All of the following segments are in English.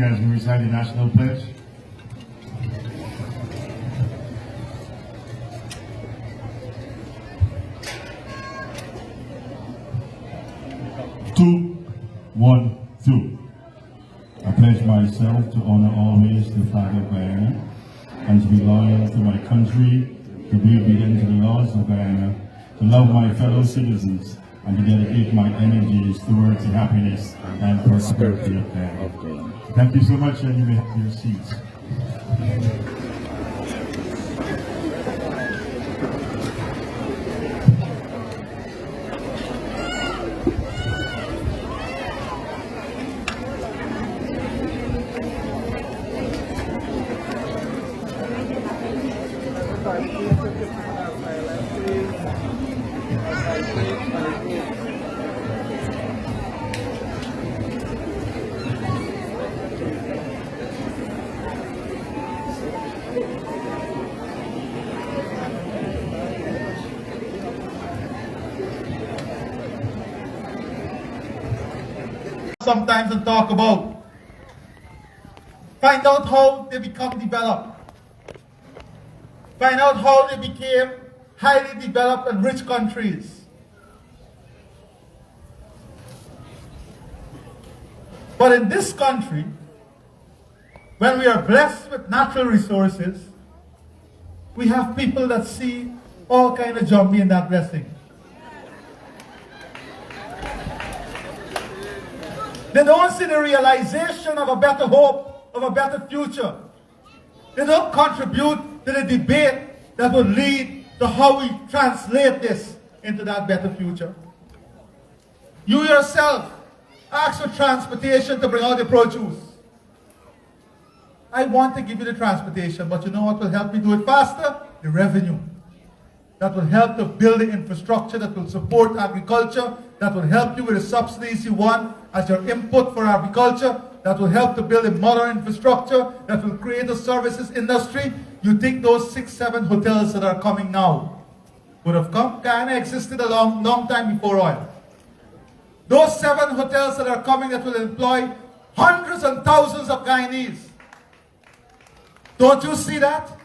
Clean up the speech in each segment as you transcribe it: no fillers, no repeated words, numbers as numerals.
stand as we recite the national pledge. Two, one, two. I pledge myself to honor always the flag of Guyana and to be loyal to my country, to be obedient to the laws of Guyana, to love my fellow citizens, and to dedicate my energies towards the happiness and prosperity of Guyana. Thank you so much, and you may have your seats. Sometimes and talk about. Find out how they become developed. Find out how they became highly developed and rich countries. But in this country, when we are blessed with natural resources, we have people that see all kind of jumpy in that blessing. They don't see the realization of a better hope, of a better future. They don't contribute to the debate that will lead to how we translate this into that better future. You yourself ask for transportation to bring out the produce. I want to give you the transportation, but you know what will help me do it faster? The revenue. That will help to build the infrastructure that will support agriculture, that will help you with the subsidies you want as your input for agriculture, that will help to build a modern infrastructure, that will create a services industry. You think those 6, 7 hotels that are coming now would have come? Guyana existed a long time before oil. Those 7 hotels that are coming that will employ hundreds and thousands of Guyanese. Don't you see that?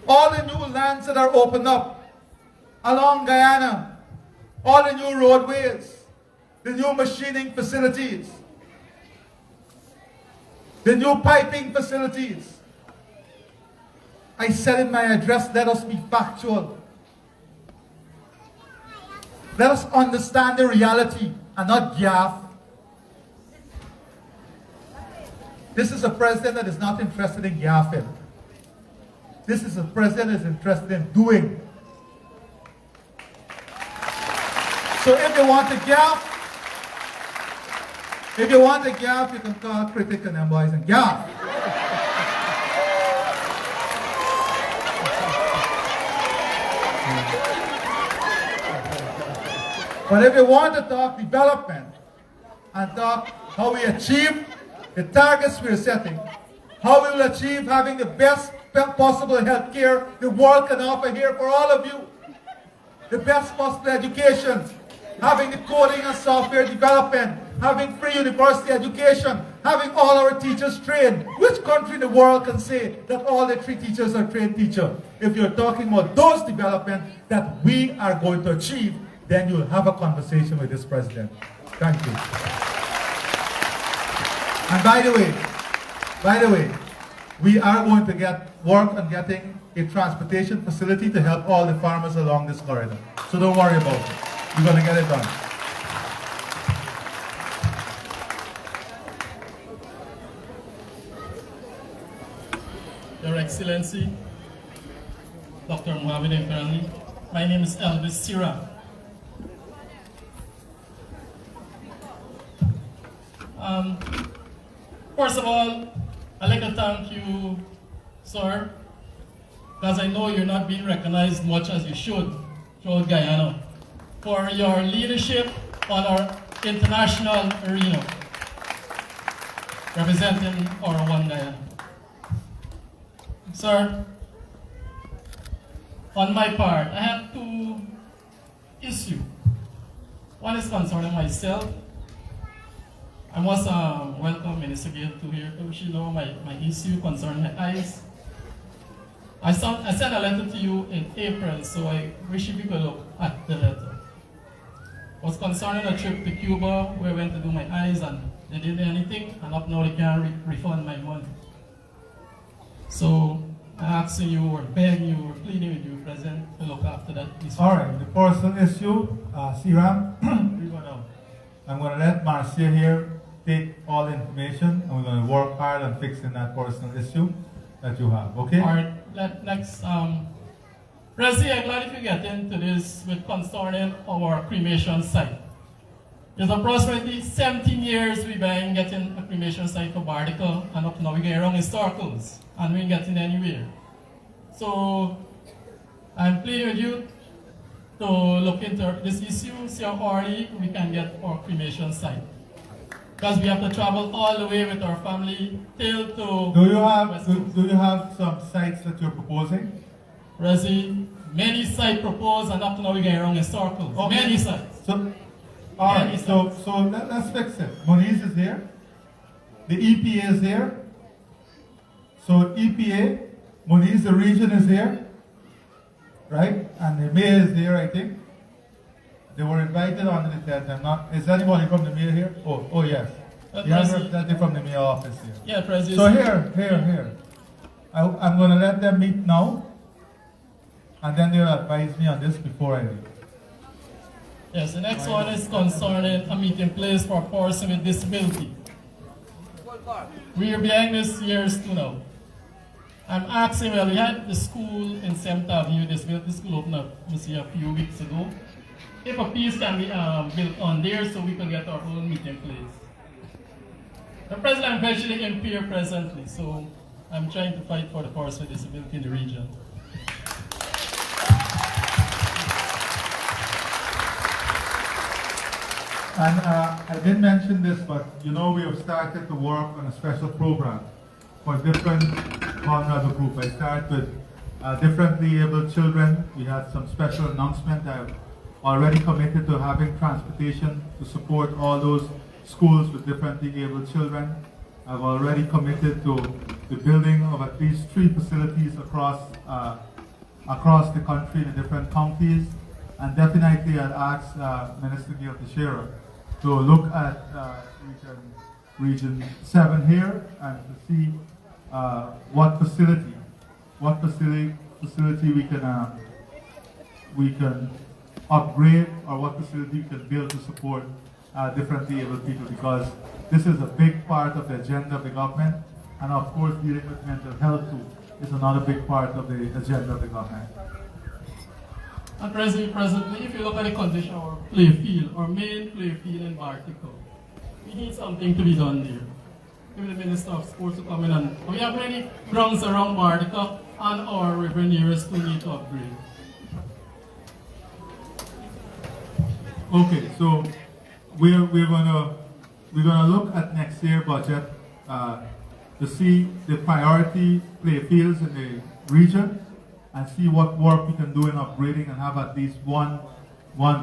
All the new lands that are opened up along Guyana, all the new roadways, the new machining facilities, the new piping facilities. I said in my address, let us be factual. Let us understand the reality and not gaff. This is a president that is not interested in gaffing. This is a president that is interested in doing. So if you want to gaff, you can call Critic and them boys and gaff. But if you want to talk development and talk how we achieve the targets we're setting, how we will achieve having the best possible health care the world can offer here for all of you, the best possible education, having the coding and software development, having free university education, having all our teachers trained. Which country in the world can say that all the 3 teachers are trained teachers? If you're talking about those development that we are going to achieve, then you'll have a conversation with this president. Thank you. And by the way, we are going to work on getting a transportation facility to help all the farmers along this corridor. So don't worry about it. We're going to get it done. Your Excellency, Dr. Mohamed Efrani, my name is Elvis Sira. First of all, I'd like to thank you, sir, because I know you're not being recognized much as you should throughout Guyana, for your leadership on our international arena, representing our one Guyana. Sir, on my part, I have 2 issues. One is concerning myself, I must welcome Minister Gail to here to she know my issue concerning my eyes. I sent a letter to you in April, so I wish you could look at the letter. It was concerning a trip to Cuba where I went to do my eyes and they didn't do anything, and up now they can't refund my money. So I'm asking you or begging you or pleading with you, President, to look after that issue. All right, the personal issue, Siram, I'm going to let Marcia here take all the information, and we're going to work hard on fixing that personal issue that you have, okay? All right, next, President, I'm glad if you get into this with concerning our cremation site. It's approximately 17 years we've been getting a cremation site for Bartica, and up now we're getting around in circles, and we ain't getting anywhere. So, I'm pleading with you to look into this issue, see how early we can get our cremation site. Because we have to travel all the way with our family till to... Do you have some sites that you're proposing? Resi, many sites proposed, and up to now we're getting around in circles. Okay. Many sites. So, all right, so let's fix it. Moniz is here. The EPA is here. So EPA, Moniz, the region is here. Right? And the mayor is here, I think. They were invited on the 10th. Is anybody from the mayor here? Oh yes. You have a representative from the mayor office here. Yeah, President. So here. I'm going to let them meet now. And then they'll advise me on this before I leave. Yes, the next one is concerning a meeting place for a person with disability. We are behind this years too now. I'm asking, well, we had the school in 7th Avenue, disability school opened up, a few weeks ago. If a piece can be built on there so we can get our own meeting place. The president, I'm virtually impaired presently, so I'm trying to fight for the person with disability in the region. And I didn't mention this, but you know we have started to work on a special program for different vulnerable groups. I started with differently able children. We had some special announcement. I've already committed to having transportation to support all those schools with differently able children. I've already committed to the building of at least 3 facilities across the country in the different counties. And definitely I'll ask Minister Gail Teixeira to look at region 7 here and to see what facility we can upgrade, or what facility we can build to support differently able people, because this is a big part of the agenda of the government, and of course dealing with mental health too is another big part of the agenda of the government. And presently, if you look at the condition of our play field, our main play field in Bartica, we need something to be done there. Maybe the Minister of Sports to come in, and we have many grounds around Bartica and our river nearest to need to upgrade. Okay, so we're gonna look at next year's budget to see the priority play fields in the region and see what work we can do in upgrading and have at least one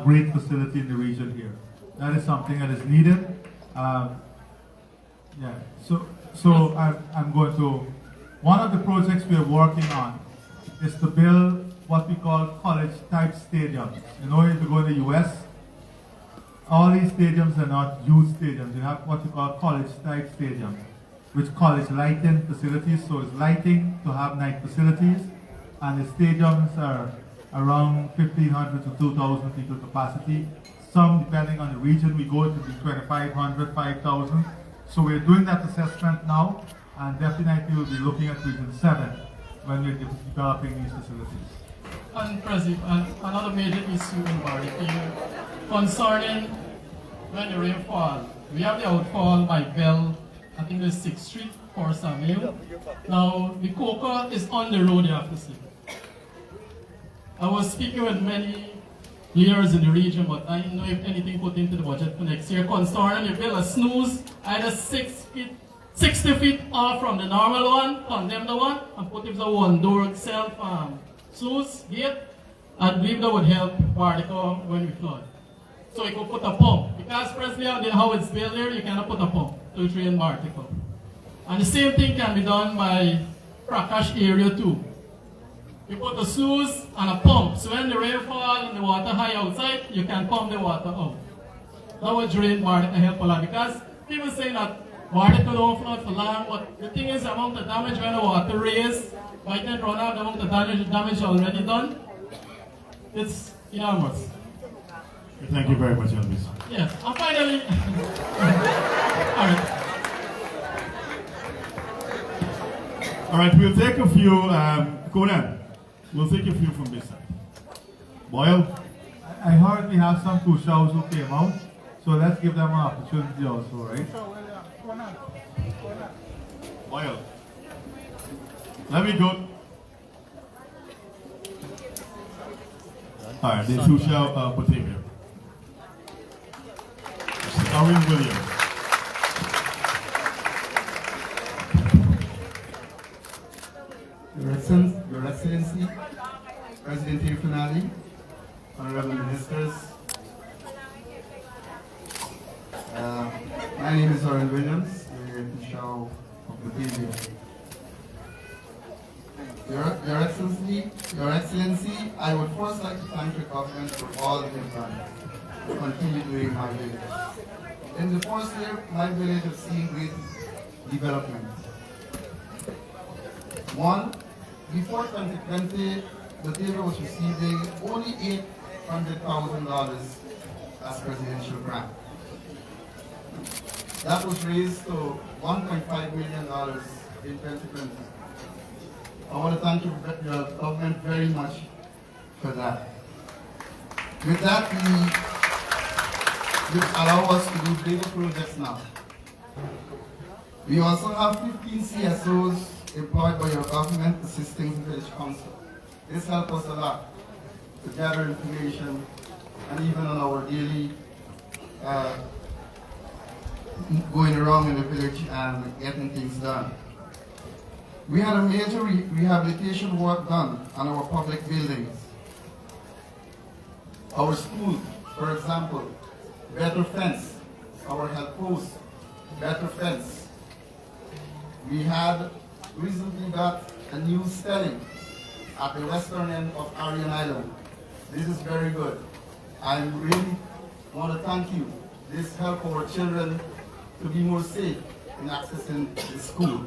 great facility in the region here. That is something that is needed. So I'm going to, one of the projects we are working on is to build what we call college type stadiums. You know, if you go to the US, all these stadiums are not youth stadiums. You have what you call college type stadiums, which college lighting facilities. So it's lighting to have night facilities. And the stadiums are around 1,500 to 2,000 people capacity. Some, depending on the region, we go to be 2,500, 5,000. So we're doing that assessment now, and definitely we'll be looking at region 7 when we're developing these facilities. And President, another major issue in Bartica concerning when the rain falls. We have the outfall by Bell, I think it's 6th Street, Forest Avenue. Now, the coca is on the road, you have to see. I was speaking with many leaders in the region, but I don't know if anything put into the budget for next year concerning the build a snooze either 60 feet off from the normal one, condemn the one, and put it a one-door self snooze gate. I believe that would help Bartica when we flood. so you could put a pump. Because presently how it's built here, you cannot put a pump to drain Bartica. And the same thing can be done by Prakash area too. You put a sluice and a pump, so when the rain falls and the water high outside, you can pump the water out. That would drain Bartica help a lot, because people say that Bartica don't flood for long, but the thing is the amount of damage when the water raise, by then run out the amount of damage already done, it's enormous. Thank you very much, Elvis. Yes, and finally, alright. All right, we'll take a few, Conan, we'll take a few from this side. Boyle? I heard we have some Kushaus who came out, so let's give them an opportunity also, right? Boyle. Let me go. All right, the Kusha Batavia. Owen Williams. Your Excellency, President Tirfanali, Honorable Ministers, my name is Oren Williams, the Show of Batavia. Your Excellency, I would first like to thank your government for all it has done to continue doing my village. In the first year, my village has seen great development. One, before 2020, the Batavia was receiving only $800,000 as presidential grant. That was raised to $1.5 million in 2020. I want to thank your government very much for that. With that, will allow us to do bigger projects now. We also have 15 CSOs employed by your government assisting the village council. This helps us a lot to gather information and even on our daily going around in the village and getting things done. We had a major rehabilitation work done on our public buildings. Our school, for example, better fence. Our health post, better fence. We had recently got a new stelling at the western end of Arian Island. This is very good. I really want to thank you. This helps our children to be more safe in accessing the school.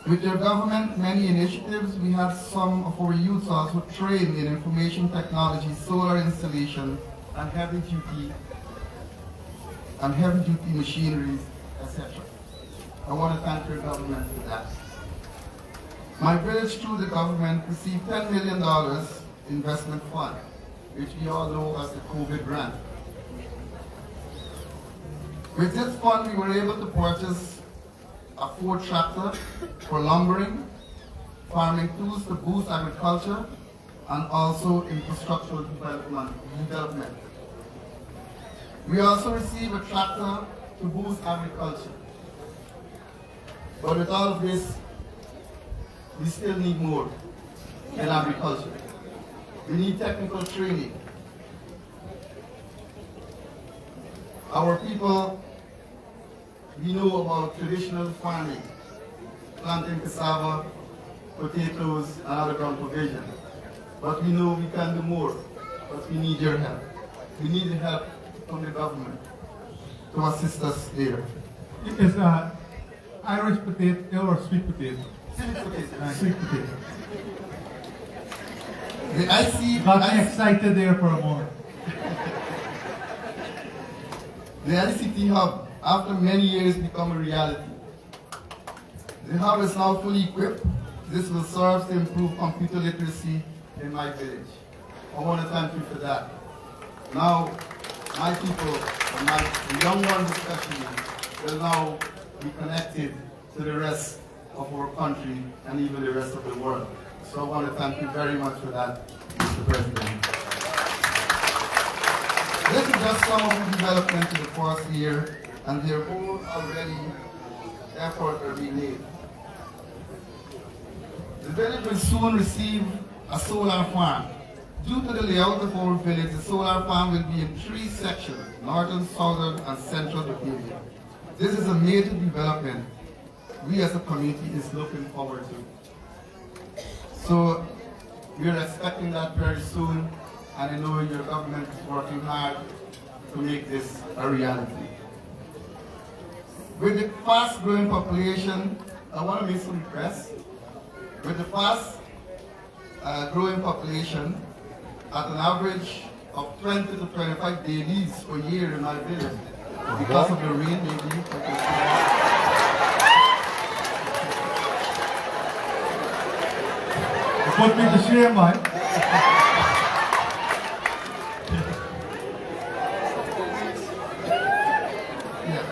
With your government many initiatives, we have some of our youths also trained in information technology, solar installation, and heavy duty machineries, etc. I want to thank your government for that. My village, through the government, received $10 million investment fund, which we all know as the COVID grant. With this fund, we were able to purchase a Ford tractor for lumbering, farming tools to boost agriculture, and also infrastructural development. We also received a tractor to boost agriculture. But with all of this, we still need more in agriculture. We need technical training. Our people, we know about traditional farming, planting cassava, potatoes, and other ground provision. But we know we can do more, but we need your help. We need the help from the government to assist us there. Is Irish potato or sweet potato? Sweet potato. Sweet potato. The Got me excited there for a moment. The ICT Hub, after many years, become a reality. The hub is now fully equipped. This will serve to improve computer literacy in my village. I want to thank you for that. Now, my people, and the young ones especially, will now be connected to the rest of our country and even the rest of the world. So I want to thank you very much for that, Mr. President. This is just some of the development in the first year, and their whole already effort are being made. The village will soon receive a solar farm Due to the layout of our village, the solar farm will be in 3 sections, northern, southern, and central behavior. This is a major development we as a community is looking forward to. So we are expecting that very soon, and I know your government is working hard to make this a reality. With the fast growing population, I want to make some requests. With the fast growing population, at an average of 20 to 25 babies per year in my village, because of the rain, maybe. You put me to shame, man. Yeah.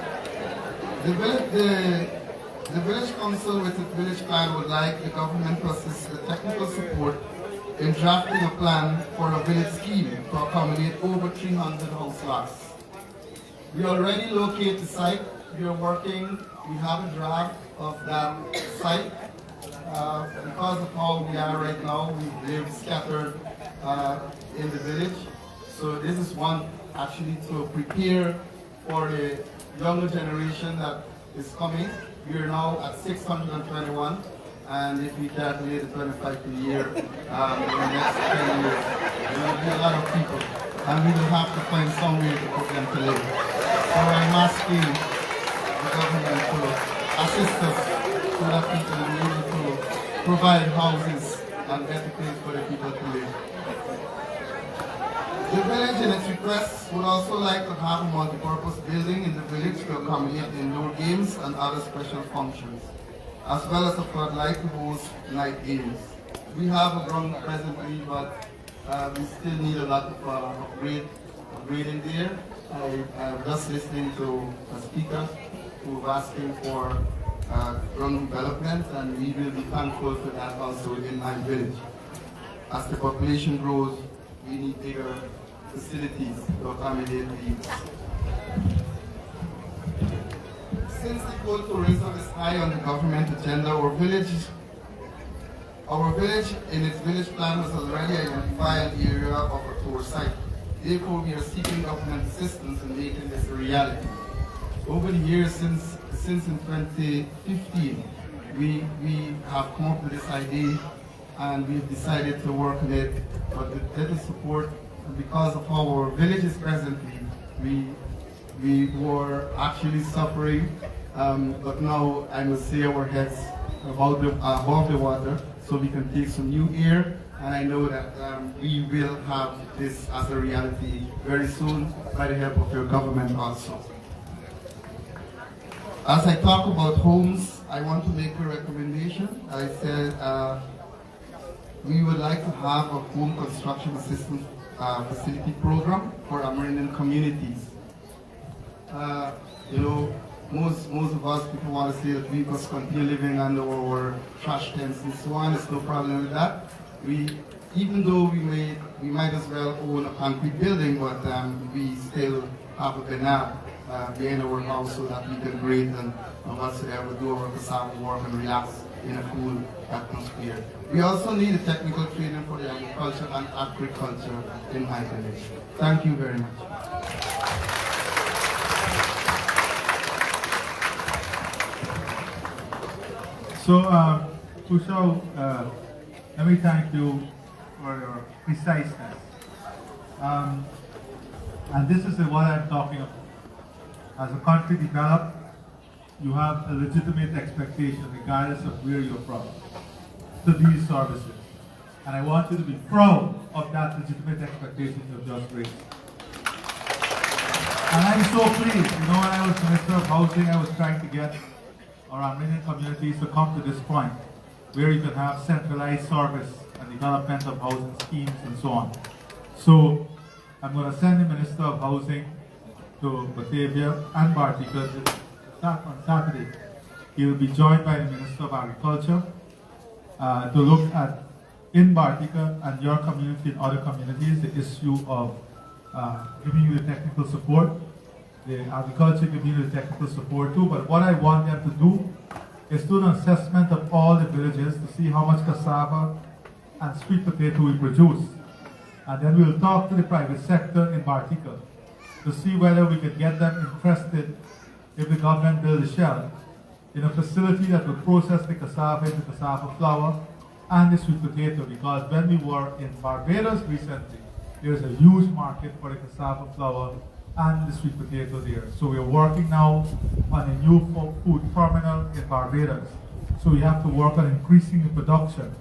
The village council with its village plan would like the government to assist with technical support in drafting a plan for a village scheme to accommodate over 300 house lots. We already locate the site. We are working. We have a draft of that site. Because of how we are right now, we live scattered in the village. So this is one actually to prepare for the younger generation that is coming. We are now at 621, and if we calculate the 25 per year in the next 10 years, there will be a lot of people, and we will have to find some way to put them to live. So I'm asking the government to assist us so that people will be able to provide houses and better place for the people to live. The village in its request would also like to have a multi-purpose building in the village to accommodate indoor games and other special functions, as well as a floodlight to host night games. We have a ground presently, but we still need a lot of upgrading there. I'm just listening to a speaker who was asking for ground development, and we will be thankful for that also in my village. As the population grows, we need bigger facilities to accommodate needs. Since the coal tourism is high on the government agenda, our village in its village plan was already identified an area of a tour site. Therefore, we are seeking government assistance in making this a reality. Over the years, since in 2015, we have come up with this idea, and we've decided to work on it, but with little support, because of how our village is presently, we were actually suffering, but now I must say our heads above the water, so we can take some new air, and I know that we will have this as a reality very soon by the help of your government also. As I talk about homes, I want to make a recommendation. I said we would like to have a home construction assistance facility program for Amerindian communities. You know, most of us people want to say that we must continue living under our trash tents and so on. There's no problem with that. Even though we might as well own a concrete building, but we still have a banana behind our house so that we can breathe and whatsoever, do our cassava work and relax in a cool atmosphere. We also need a technical training for the agriculture and agriculture in my village. Thank you very much. So, Kusho, let me thank you for your preciseness. And this is what I'm talking about. As a country develops, you have a legitimate expectation, regardless of where you're from, to these services. And I want you to be proud of that legitimate expectation you've just raised. And I'm so pleased. You know, when I was Minister of Housing, I was trying to get our Armenian communities to come to this point, where you can have centralized service and development of housing schemes and so on. So I'm going to send the Minister of Housing to Batavia and Bartica on Saturday. He will be joined by the Minister of Agriculture to look at, in Bartica and your community and other communities, the issue of giving you the technical support. The agriculture give you the technical support too, but what I want them to do is do an assessment of all the villages to see how much cassava and sweet potato we produce. And then we'll talk to the private sector in Bartica to see whether we could get them interested if the government builds a shell in a facility that will process the cassava into cassava flour and the sweet potato, because when we were in Barbados recently, there's a huge market for the cassava flour and the sweet potato there. So we're working now on a new food terminal in Barbados. So we have to work on increasing the production.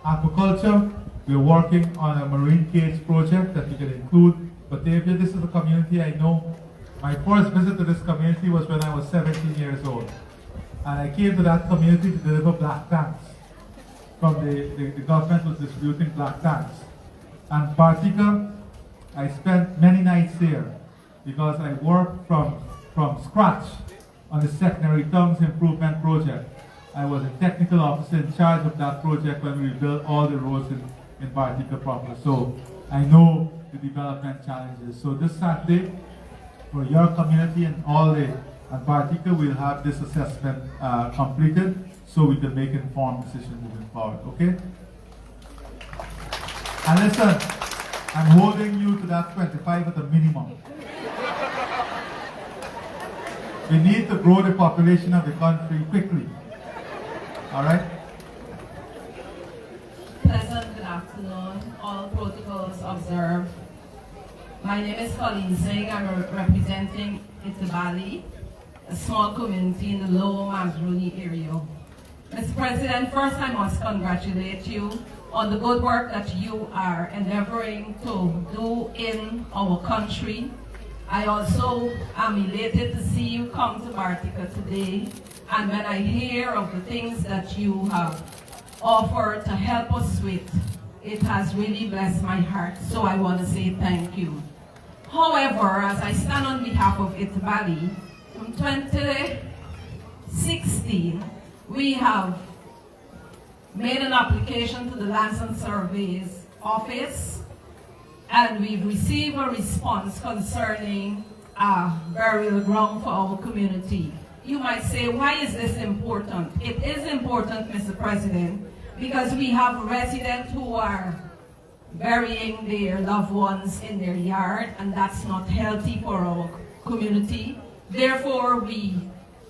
Aquaculture, we're working on a marine cage project that we can include Batavia. This is a community I know. My first visit to this community was when I was 17 years old. And I came to that community to deliver black tanks. From the government was distributing black tanks. And Bartica, I spent many nights here because I worked from scratch on the secondary tongues improvement project. I was a technical officer in charge of that project when we built all the roads in Bartica proper. So I know the development challenges. So this Saturday, for your community and Bartica, we'll have this assessment completed so we can make informed decisions moving forward, okay? And listen, I'm holding you to that 25 at a minimum. We need to grow the population of the country quickly. All right? Pleasant good afternoon. All protocols observed. My name is Colleen Singh. I'm representing Itabali, a small community in the Lower Mazruni area. Mr. President, first I must congratulate you on the good work that you are endeavoring to do in our country. I also am elated to see you come to Bartica today, and when I hear of the things that you have offered to help us with, it has really blessed my heart, so I want to say thank you. However, as I stand on behalf of Itabali, from 2016, we have made an application to the Lands and Surveys Office, and we've received a response concerning a burial ground for our community. You might say, why is this important? It is important, Mr. President, because we have residents who are burying their loved ones in their yard, and that's not healthy for our community. Therefore, we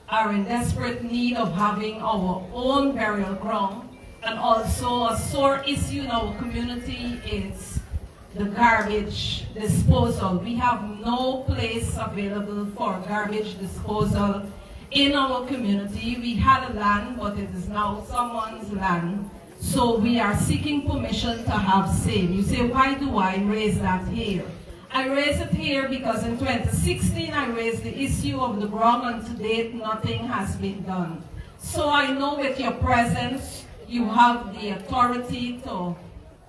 are in desperate need of having our own burial ground. And also a sore issue in our community is the garbage disposal. We have no place available for garbage disposal in our community. We had a land, but it is now someone's land. So we are seeking permission to have same. You say, why do I raise that here? I raise it here because in 2016 I raised the issue of the ground, and to date nothing has been done. So I know with your presence, you have the authority to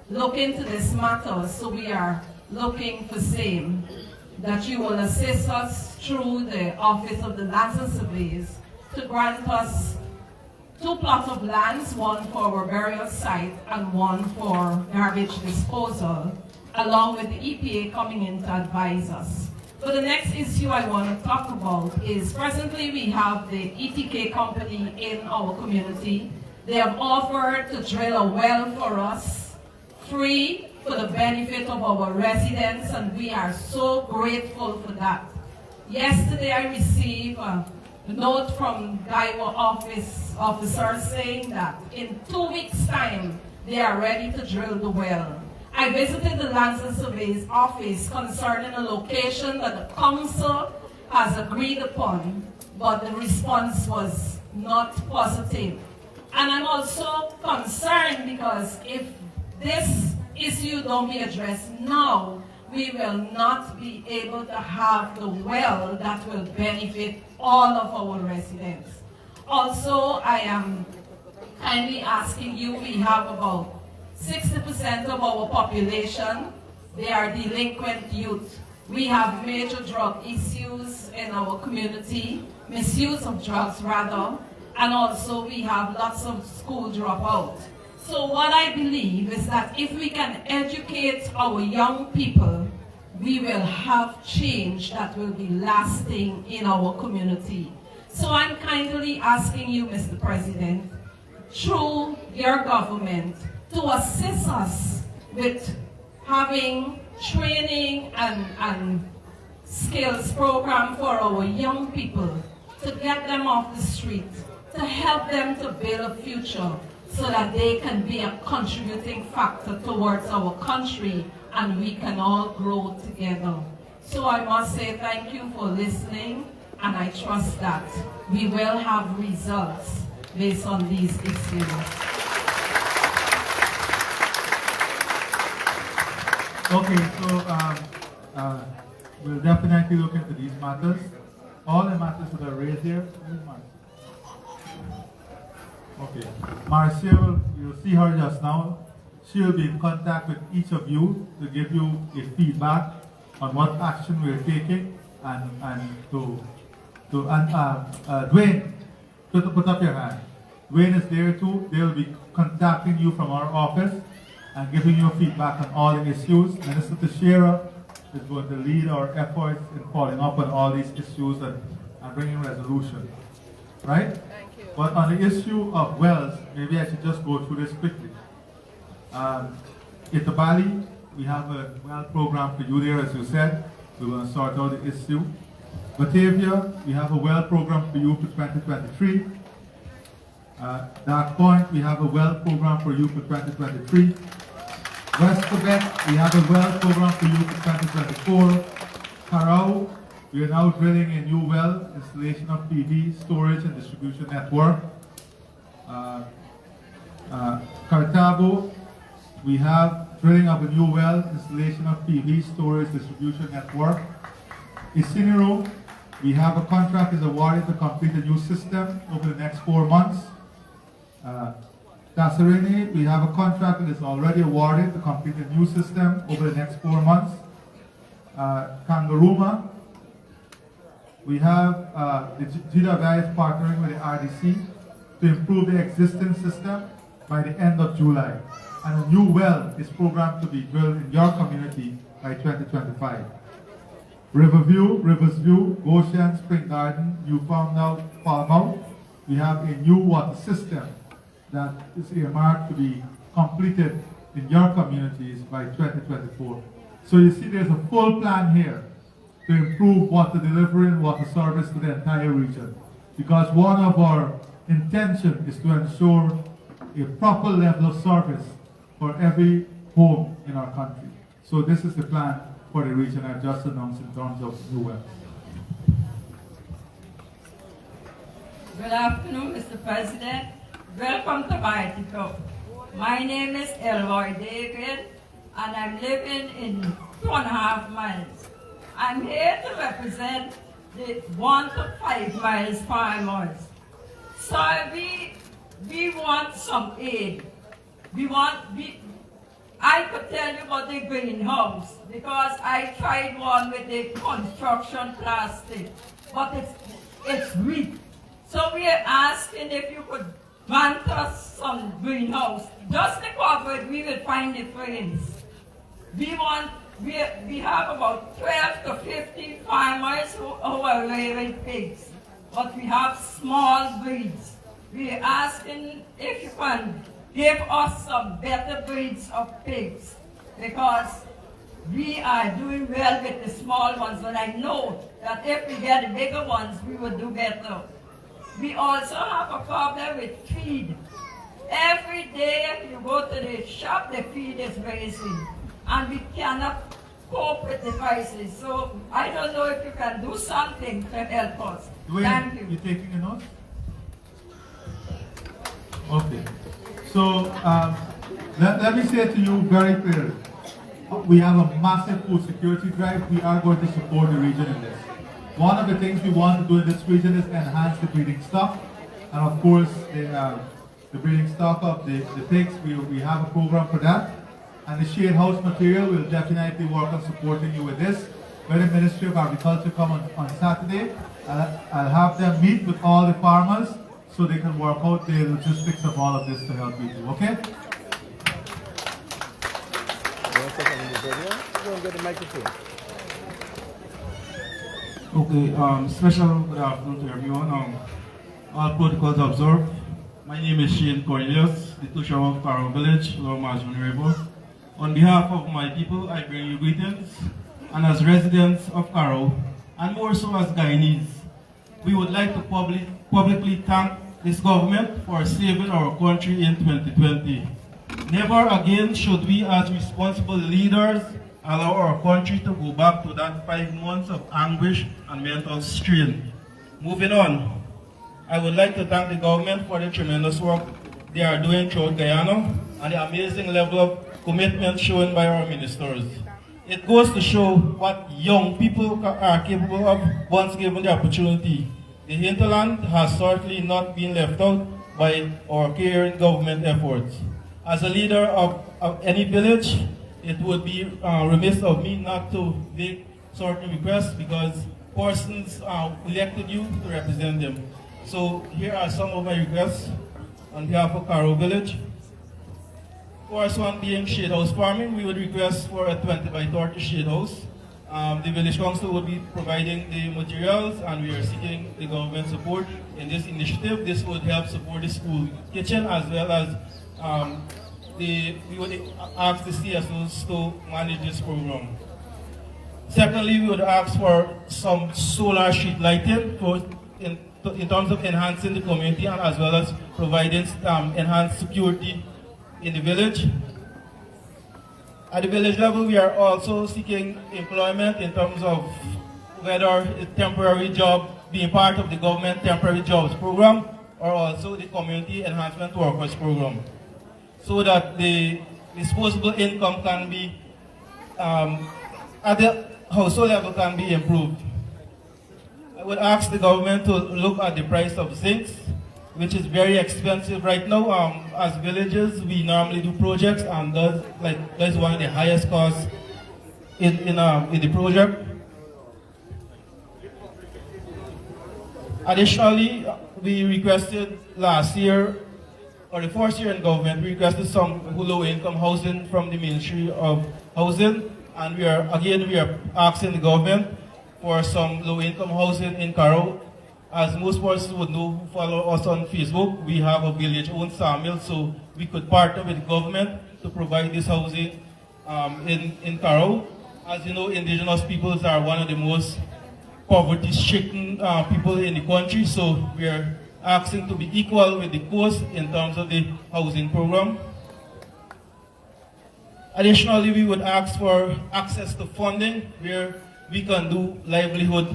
look into this matter, so we are looking for same, that you will assist us through the Office of the Lands and Surveys to grant us 2 plots of lands, one for our burial site and one for garbage disposal, along with the EPA coming in to advise us. But the next issue I want to talk about is presently we have the ETK company in our community. They have offered to drill a well for us, free for the benefit of our residents, and we are so grateful for that. Yesterday I received a note from Gaiwa officer saying that in 2 weeks' time they are ready to drill the well. I visited the Lands and Surveys Office concerning a location that the council has agreed upon, but the response was not positive. And I'm also concerned because if this issue don't be addressed now, we will not be able to have the well that will benefit all of our residents. Also, I am kindly asking you, we have about 60% of our population, they are delinquent youth. We have major drug issues in our community, misuse of drugs rather, and also we have lots of school dropouts. So what I believe is that if we can educate our young people, we will have change that will be lasting in our community. So I'm kindly asking you, Mr. President, through your government, to assist us with having training and skills program for our young people to get them off the street, to help them to build a future so that they can be a contributing factor towards our country and we can all grow together. So I must say thank you for listening, and I trust that we will have results based on these issues. Okay, so we'll definitely look into these matters. All the matters that are raised here. Where's Marcia? Okay, Marcia, you'll see her just now. She'll be in contact with each of you to give you a feedback on what action we're taking, and Dwayne, put up your hand. Dwayne is there too. They'll be contacting you from our office and giving you feedback on all the issues. Minister Teixeira is going to lead our efforts in following up on all these issues and bringing resolution. Right? Thank you. But on the issue of wells, maybe I should just go through this quickly. Itabali, we have a well program for you there, as you said. We're going to sort out the issue. Batavia, we have a well program for you for 2023. Dark Point, we have a well program for you for 2023. West Quebec, we have a well program for you for 2024. Carao, we are now drilling a new well, installation of PV, storage and distribution network. Cartabo, we have drilling of a new well, installation of PV, storage, distribution network. Isinero, we have a contract is awarded to complete a new system over the next 4 months. Tasserene, we have a contract that is already awarded to complete a new system over the next 4 months. Kangaruma, we have the GWI is partnering with the RDC to improve the existing system by the end of July. And a new well is programmed to be drilled in your community by 2025. Riversview, Goshen, Spring Garden, Newfoundland, Falmouth, we have a new water system that is earmarked to be completed in your communities by 2024. So you see there's a full plan here to improve water delivery and water service to the entire region. Because one of our intentions is to ensure a proper level of service for every home in our country. So this is the plan for the region I've just announced in terms of new wells. Good afternoon, Mr. President. Welcome to Bartica. My name is Elroy David, and I'm living in 2.5 miles. I'm here to represent the 1 to 5 miles farmers. So we want some aid. I could tell you about the greenhouse because I tried one with the construction plastic, but it's weak. So we are asking if you could grant us some greenhouse. Just to cover it, we will find the frames. We have about 12 to 15 farmers who are rearing pigs, but we have small breeds. We are asking if you can give us some better breeds of pigs, because we are doing well with the small ones, but I know that if we get the bigger ones, we will do better. We also have a problem with feed. Every day if you go to the shop, the feed is rising, and we cannot cope with the prices. So I don't know if you can do something to help us. Thank you. You taking a note? Okay. So let me say to you very clearly, we have a massive food security drive. We are going to support the region in this. One of the things we want to do in this region is enhance the breeding stock. And of course, the breeding stock of the pigs, we have a program for that. And the shade house material will definitely work on supporting you with this. When the Ministry of Agriculture come on Saturday, I'll have them meet with all the farmers so they can work out the logistics of all of this to help you do, okay? Okay, special good afternoon to everyone. All protocols observed. My name is Shane Cornelius, the Tushaw of Carroll Village, Lower Margin River. On behalf of my people, I bring you greetings, and as residents of Carrow, and more so as Guyanese, we would like to publicly thank this government for saving our country in 2020. Never again should we as responsible leaders allow our country to go back to that 5 months of anguish and mental strain. Moving on, I would like to thank the government for the tremendous work they are doing throughout Guyana and the amazing level of commitment shown by our ministers. It goes to show what young people are capable of once given the opportunity. The hinterland has certainly not been left out by our caring government efforts. As a leader of any village, it would be remiss of me not to make certain requests because persons elected you to represent them. So here are some of my requests on behalf of Carrow Village. First one being shade house farming. We would request for a 20 by 30 shade house. The village council will be providing the materials and we are seeking the government support in this initiative. This would help support the school kitchen as well as we would ask the CSOs to manage this program. Secondly, we would ask for some solar street lighting in terms of enhancing the community and as well as providing enhanced security in the village. At the village level, we are also seeking employment in terms of whether a temporary job being part of the government temporary jobs program or also the community enhancement workers program, so that the disposable income can be, at the household level can be improved. I would ask the government to look at the price of zinc, which is very expensive right now. As villages, we normally do projects, and that's one of the highest costs in the project. Additionally, we requested last year, or the first year in government, we requested some low-income housing from the Ministry of Housing, and we are asking the government for some low-income housing in Carrow. As most persons would know who follow us on Facebook, we have a village-owned sawmill, so we could partner with the government to provide this housing in Carrow. As you know, indigenous peoples are one of the most poverty-stricken people in the country, so we are asking to be equal with the coast in terms of the housing program. Additionally, we would ask for access to funding where we can do livelihood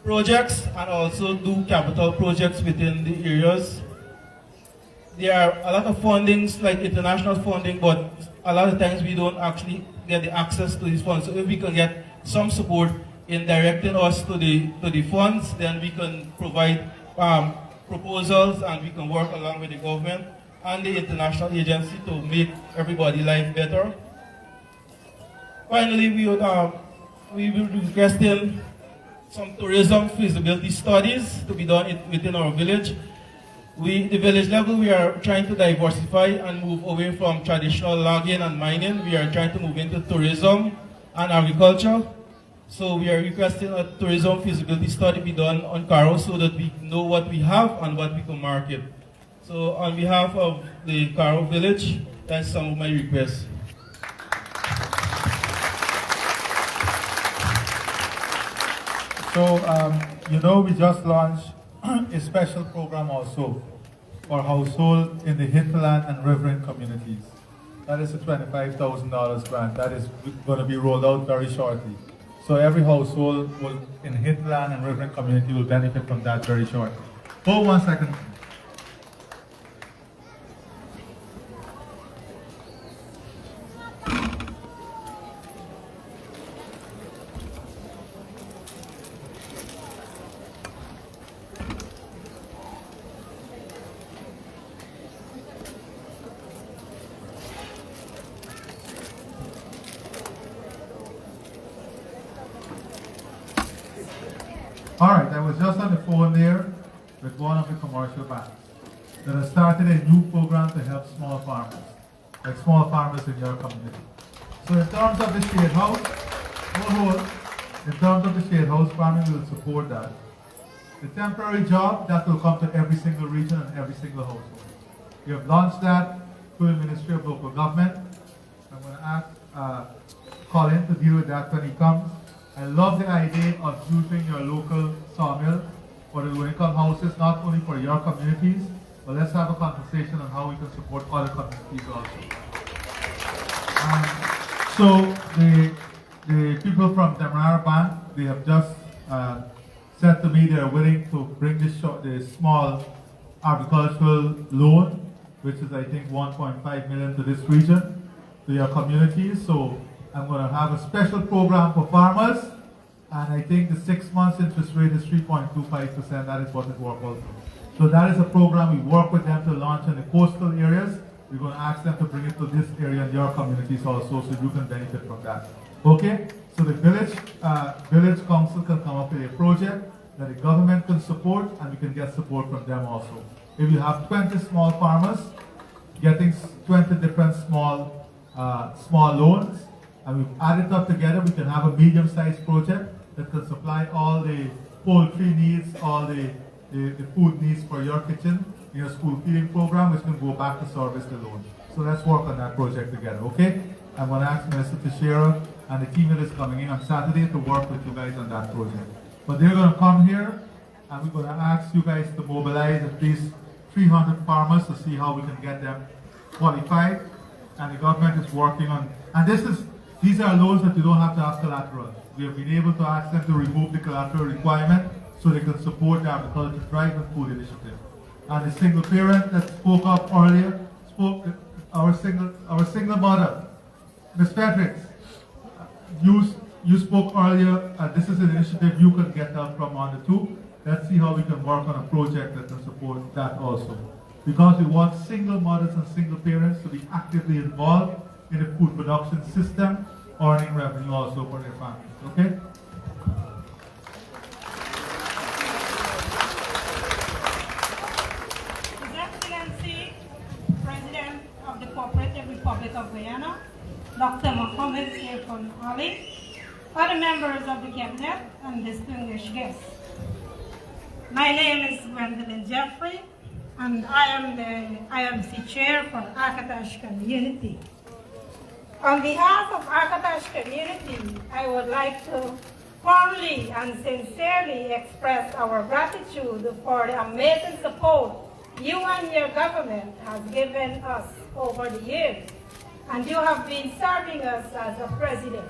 projects and also do capital projects within the areas. There are a lot of fundings, like international funding, but a lot of times we don't actually get the access to these funds. So if we can get some support in directing us to the funds, then we can provide proposals and we can work along with the government and the international agency to make everybody's life better. Finally, we will be requesting some tourism feasibility studies to be done within our village. The village level, we are trying to diversify and move away from traditional logging and mining. We are trying to move into tourism and agriculture. So we are requesting a tourism feasibility study be done on Carrow so that we know what we have and what we can market. So on behalf of the Carrow village, that's some of my requests. So, you know, we just launched a special program also for household in the hinterland and riverine communities. That is a $25,000 grant. That is going to be rolled out very shortly. So every household in hinterland and riverine community will benefit from that very shortly. Hold 1 second. All right, I was just on the phone there with one of the commercial banks that has started a new program to help small farmers, like small farmers in your community. So in terms of the shade house, in terms of the shade house farming, we will support that. The temporary job, that will come to every single region and every single household. We have launched that through the Ministry of Local Government. I'm going to ask Colin to deal with that when he comes. I love the idea of using your local sawmill for the low-income houses, not only for your communities, but let's have a conversation on how we can support other communities also. So the people from Demerara Bank, they have just said to me they are willing to bring the small agricultural loan, which is I think 1.5 million to this region, to your communities. So I'm going to have a special program for farmers, and I think the 6 months interest rate is 3.25%. That is what it works out. So that is a program we work with them to launch in the coastal areas. We're going to ask them to bring it to this area and your communities also, so you can benefit from that. Okay? So the village council can come up with a project that the government can support, and we can get support from them also. If you have 20 small farmers getting 20 different small loans, and we've added up together, we can have a medium-sized project that can supply all the poultry needs, all the food needs for your kitchen, in your school feeding program, which can go back to service the loan. So let's work on that project together, okay? I'm going to ask Minister Teixeira and the team that is coming in on Saturday to work with you guys on that project. But they're going to come here, and we're going to ask you guys to mobilize at least 300 farmers to see how we can get them qualified. And the government is working on, and these are loans that you don't have to have collateral. We have been able to ask them to remove the collateral requirement so they can support the agriculture drive and food initiative. And the single parent that spoke up earlier, our single mother, Ms. Fredericks, you spoke earlier, this is an initiative you can get help from on the too. Let's see how we can work on a project that can support that also. Because we want single mothers and single parents to be actively involved in the food production system, earning revenue also for their families, okay? His Excellency, President of the Cooperative Republic of Guyana, Dr. Mohammed Sefon Ali, other members of the Cabinet, and distinguished guests. My name is Gwendolyn Jeffrey, and I am the IMC Chair for Akatash Community. On behalf of Akatash Community, I would like to formally and sincerely express our gratitude for the amazing support you and your government has given us over the years, and you have been serving us as a president.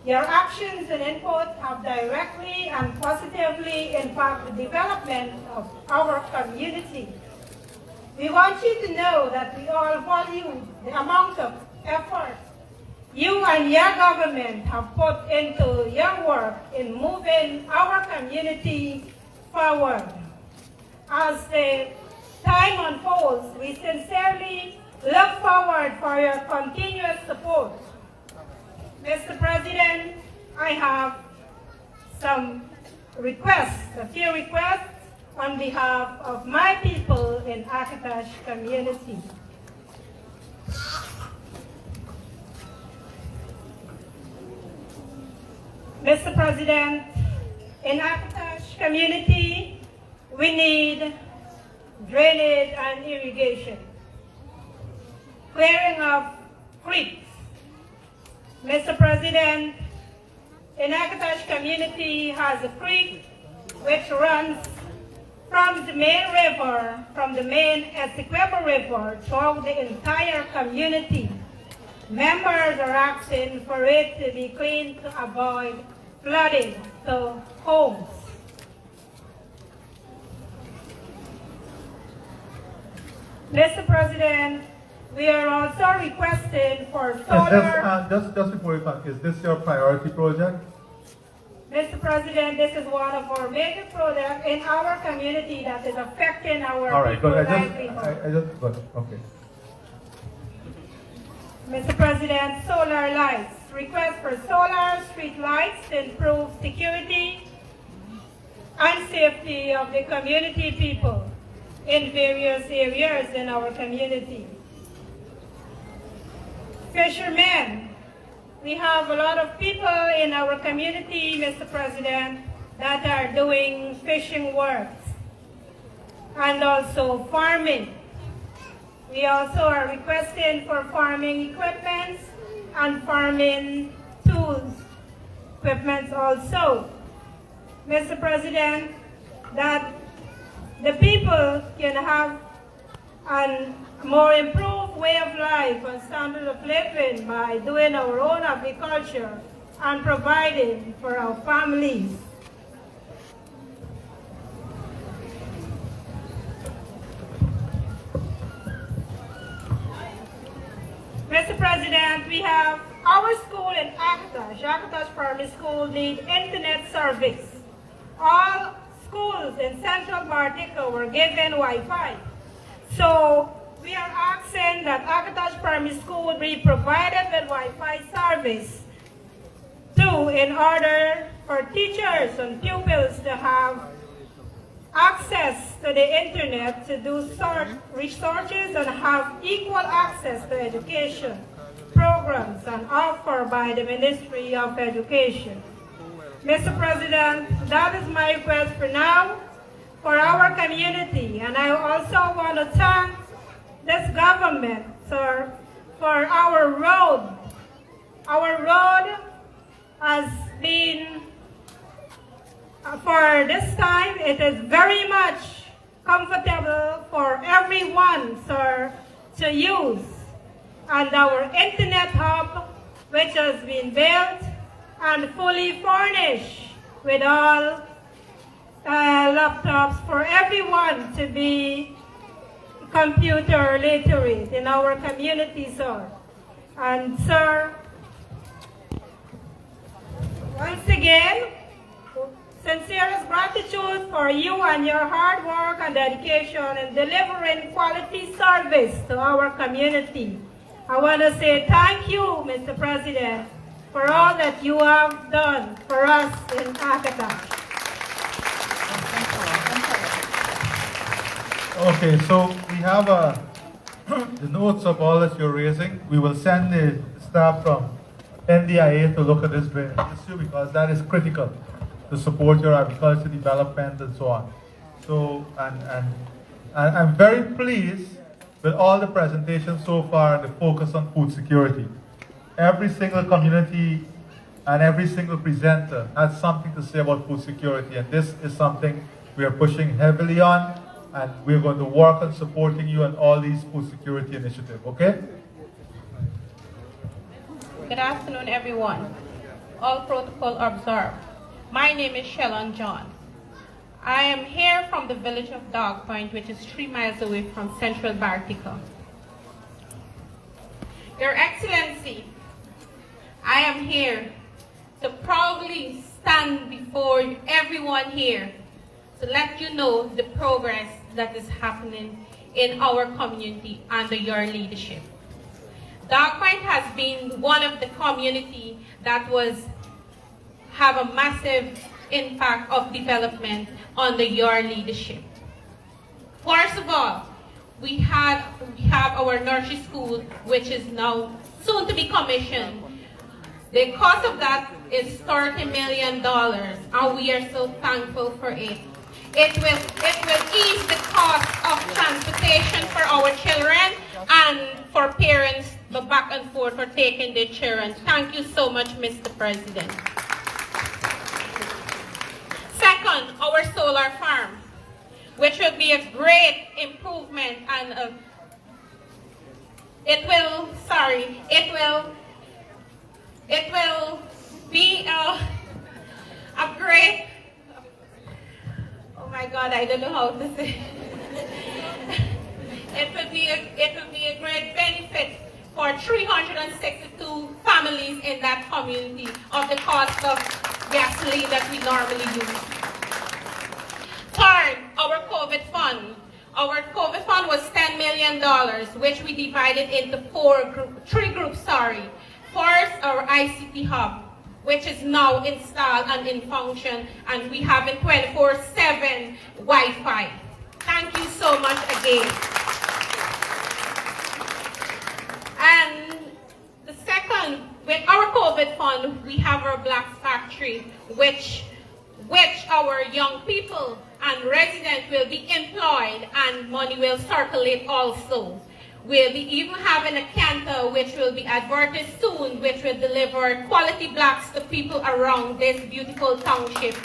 Your actions and input have directly and positively impacted the development of our community. We want you to know that we all value the amount of effort you and your government have put into your work in moving our community forward. As the time unfolds, we sincerely look forward for your continuous support. Mr. President, I have some requests, a few requests on behalf of my people in Akatash community. Mr. President, in Akatash community, we need drainage and irrigation, clearing of creeks. Mr. President, in Akatash community has a creek which runs from the main river, from the main Essequibo River throughout the entire community. Members are asking for it to be cleaned to avoid flooding to homes. Mr. President, we are also requesting for solar... Just before you come, is this your priority project? Mr. President, this is one of our major projects in our community that is affecting our All right, people's good. livelihood. Good. Okay. Mr. President, solar lights. Request for solar street lights to improve security and safety of the community people in various areas in our community. Fishermen. We have a lot of people in our community, Mr. President, that are doing fishing works and also farming. We also are requesting for farming equipment and farming tools equipment also. Mr. President, that the people can have a more improved way of life and standard of living by doing our own agriculture and providing for our families. Mr. President, we have our school in Akatash Primary School need internet service. All schools in central Bartica were given Wi-Fi. So we are asking that Akatash Primary School be provided with Wi-Fi service too, in order for teachers and pupils to have access to the internet to do researches and have equal access to education programs and offered by the Ministry of Education. Mr. President, that is my request for now for our community, and I also want to thank this government, sir, for our road. Our road has been, for this time, it is very much comfortable for everyone, sir, to use. And our internet hub, which has been built and fully furnished with all laptops for everyone to be computer literate in our community, sir. And sir, once again, sincerest gratitude for you and your hard work and dedication in delivering quality service to our community. I want to say thank you, Mr. President, for all that you have done for us in Akatash. Okay, so we have the notes of all that you're raising. We will send the staff from NDIA to look at this drainage issue because that is critical to support your agriculture development and so on. So, and I'm very pleased with all the presentations so far and the focus on food security. Every single community and every single presenter has something to say about food security, and this is something we are pushing heavily on, and we're going to work on supporting you on all these food security initiatives, okay? Good afternoon, everyone. All protocol observed. My name is Shellon John. I am here from the village of Dog Point, which is 3 miles away from central Bartica. Your Excellency, I am here to proudly stand before everyone here to let you know the progress that is happening in our community under your leadership. Dog Point has been one of the community that have a massive impact of development under your leadership. First of all, we have our nursery school, which is now soon to be commissioned. The cost of that is $30 million, and we are so thankful for it. It will ease the cost of transportation for our children and for parents, the back and forth for taking their children. Thank you so much, Mr. President. Second, our solar farm, which will be a great improvement, and it will be a great, oh my God, I don't know how to say. It will be a great benefit for 362 families in that community of the cost of gasoline that we normally use. Third, our COVID fund. Our COVID fund was $10 million, which we divided into three groups. First, our ICT hub, which is now installed and in function, and we have a 24/7 Wi-Fi. Thank you so much again. And the second, with our COVID fund, we have our Black Factory, which our young people and residents will be employed, and money will circulate also. We'll be even having a canter which will be advertised soon, which will deliver quality blocks to people around this beautiful township.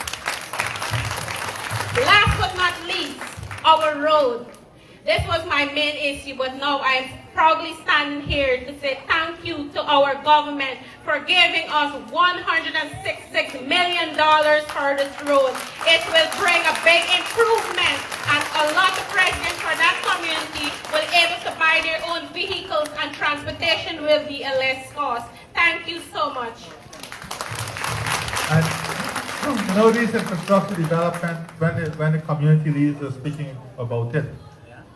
Last but not least, our road. This was my main issue, but now I'm proudly standing here to say thank you to our government for giving us $166 million for this road. It will bring a big improvement, and a lot of residents for that community will be able to buy their own vehicles, and transportation will be a less cost. Thank you so much. And you know, these infrastructure development, when the community leaders are speaking about it,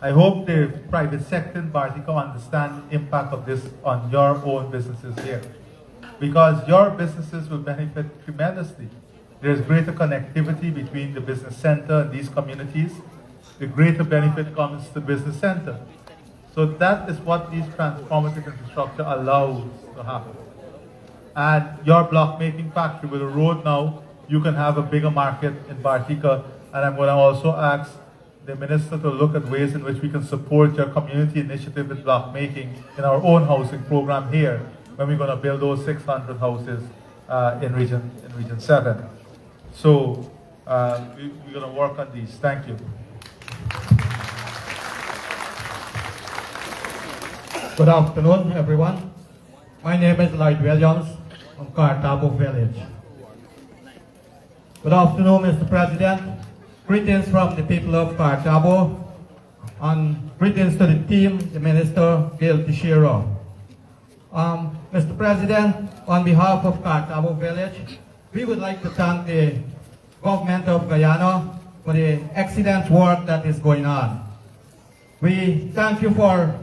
I hope the private sector in Bartica understand the impact of this on your own businesses here. Because your businesses will benefit tremendously. There's greater connectivity between the business center and these communities. The greater benefit comes to the business center. So that is what these transformative infrastructure allows to happen. And your block making factory with a road now, you can have a bigger market in Bartica. And I'm going to also ask the minister to look at ways in which we can support your community initiative with block making in our own housing program here, when we're going to build those 600 houses in region 7. So we're going to work on these. Thank you. Good afternoon, everyone. My name is Lloyd Williams from Cartabo Village. Good afternoon, Mr. President. Greetings from the people of Cartabo, and greetings to the team, the Minister, Gail Teixeira. Mr. President, on behalf of Cartabo Village, we would like to thank the government of Guyana for the excellent work that is going on. We thank you for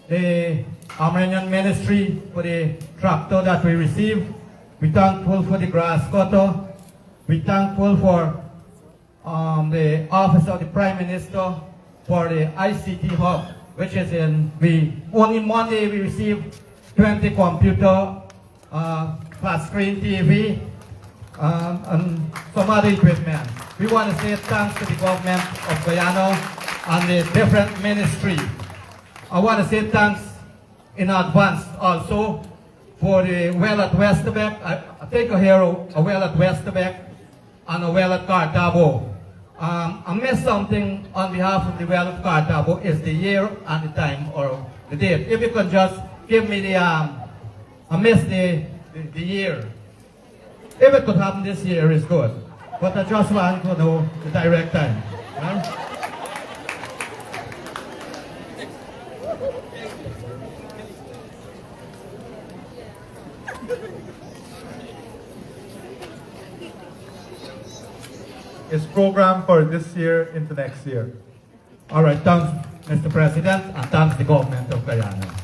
the Armenian Ministry for the tractor that we received. We're thankful for the grass cutter. We're thankful for the Office of the Prime Minister for the ICT hub, which is only Monday we received 20 computer, flat screen TV, and some other equipment. We want to say thanks to the government of Guyana and the different ministry. I want to say thanks in advance also for the well at Westerbeck. I take a hero, a well at Westerbeck and a well at Cartabo. I missed something on behalf of the well of Cartabo, is the year and the time or the date. If you could just give me the, I missed the year. If it could happen this year, is good. But I just want to know the direct time. Right? It's programmed for this year into next year. All right, thanks, Mr. President, and thanks the government of Guyana.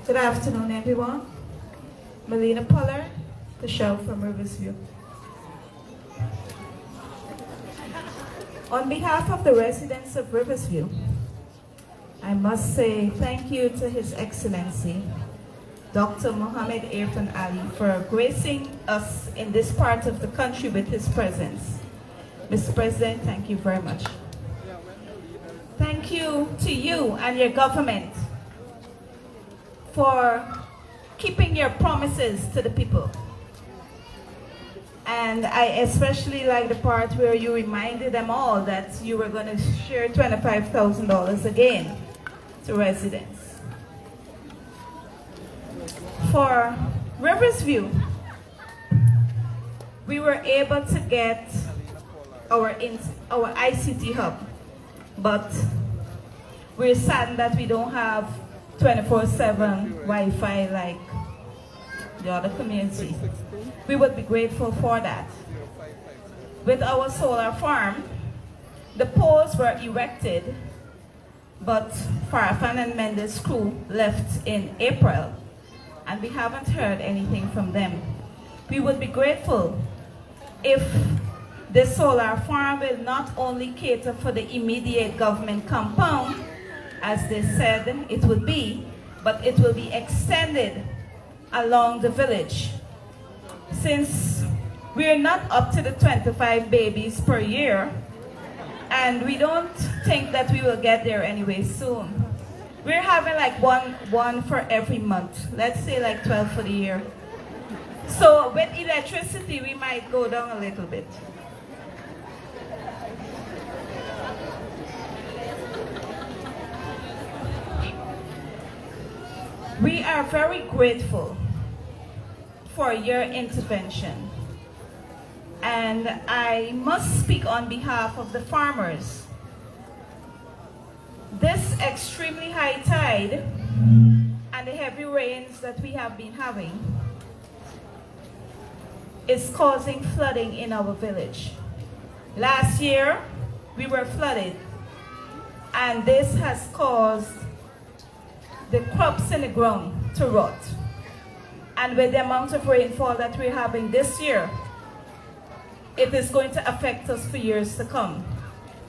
Good afternoon, everyone. Melina Puller, the show from Riversview. On behalf of the residents of Riversview, I must say thank you to His Excellency, Dr. Mohammed Irfan Ali, for gracing us in this part of the country with his presence. Mr. President, thank you very much. Thank you to you and your government for keeping your promises to the people. And I especially like the part where you reminded them all that you were going to share $25,000 again to residents. For Riversview, we were able to get our ICT hub, but we're saddened that we don't have 24/7 Wi-Fi like the other community. We would be grateful for that. With our solar farm, the poles were erected, but Farfan and Mendes' crew left in April, and we haven't heard anything from them. We would be grateful if the solar farm will not only cater for the immediate government compound, as they said it would be, but it will be extended along the village. since we're not up to the 25 babies per year, and we don't think that we will get there anyway soon. We're having like one for every month. Let's say like 12 for the year. So with electricity, we might go down a little bit. We are very grateful for your intervention. And I must speak on behalf of the farmers. This extremely high tide and the heavy rains that we have been having is causing flooding in our village. Last year, we were flooded, and this has caused the crops in the ground to rot. And with the amount of rainfall that we're having this year, it is going to affect us for years to come.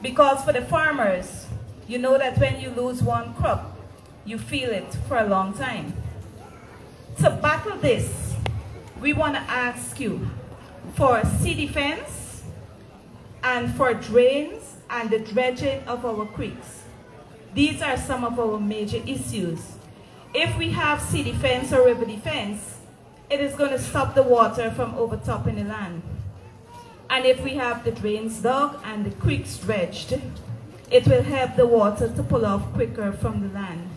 Because for the farmers, you know that when you lose one crop, you feel it for a long time. To battle this, we want to ask you for sea defense and for drains and the dredging of our creeks. These are some of our major issues. If we have sea defense or river defense, it is going to stop the water from overtopping the land. And if we have the drains dug and the creeks dredged, it will help the water to pull off quicker from the land.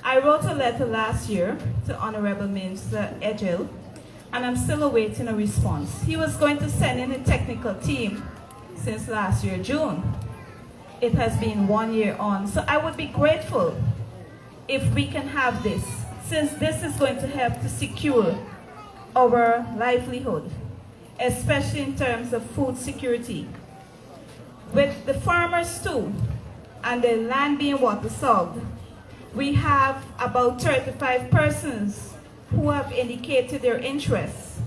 I wrote a letter last year to Honorable Minister Edgell, and I'm still awaiting a response. He was going to send in a technical team since last year, June. It has been 1 year on. So I would be grateful if we can have this, since this is going to help to secure our livelihood, especially in terms of food security. With the farmers too, and the land being waterlogged, we have about 35 persons who have indicated their interest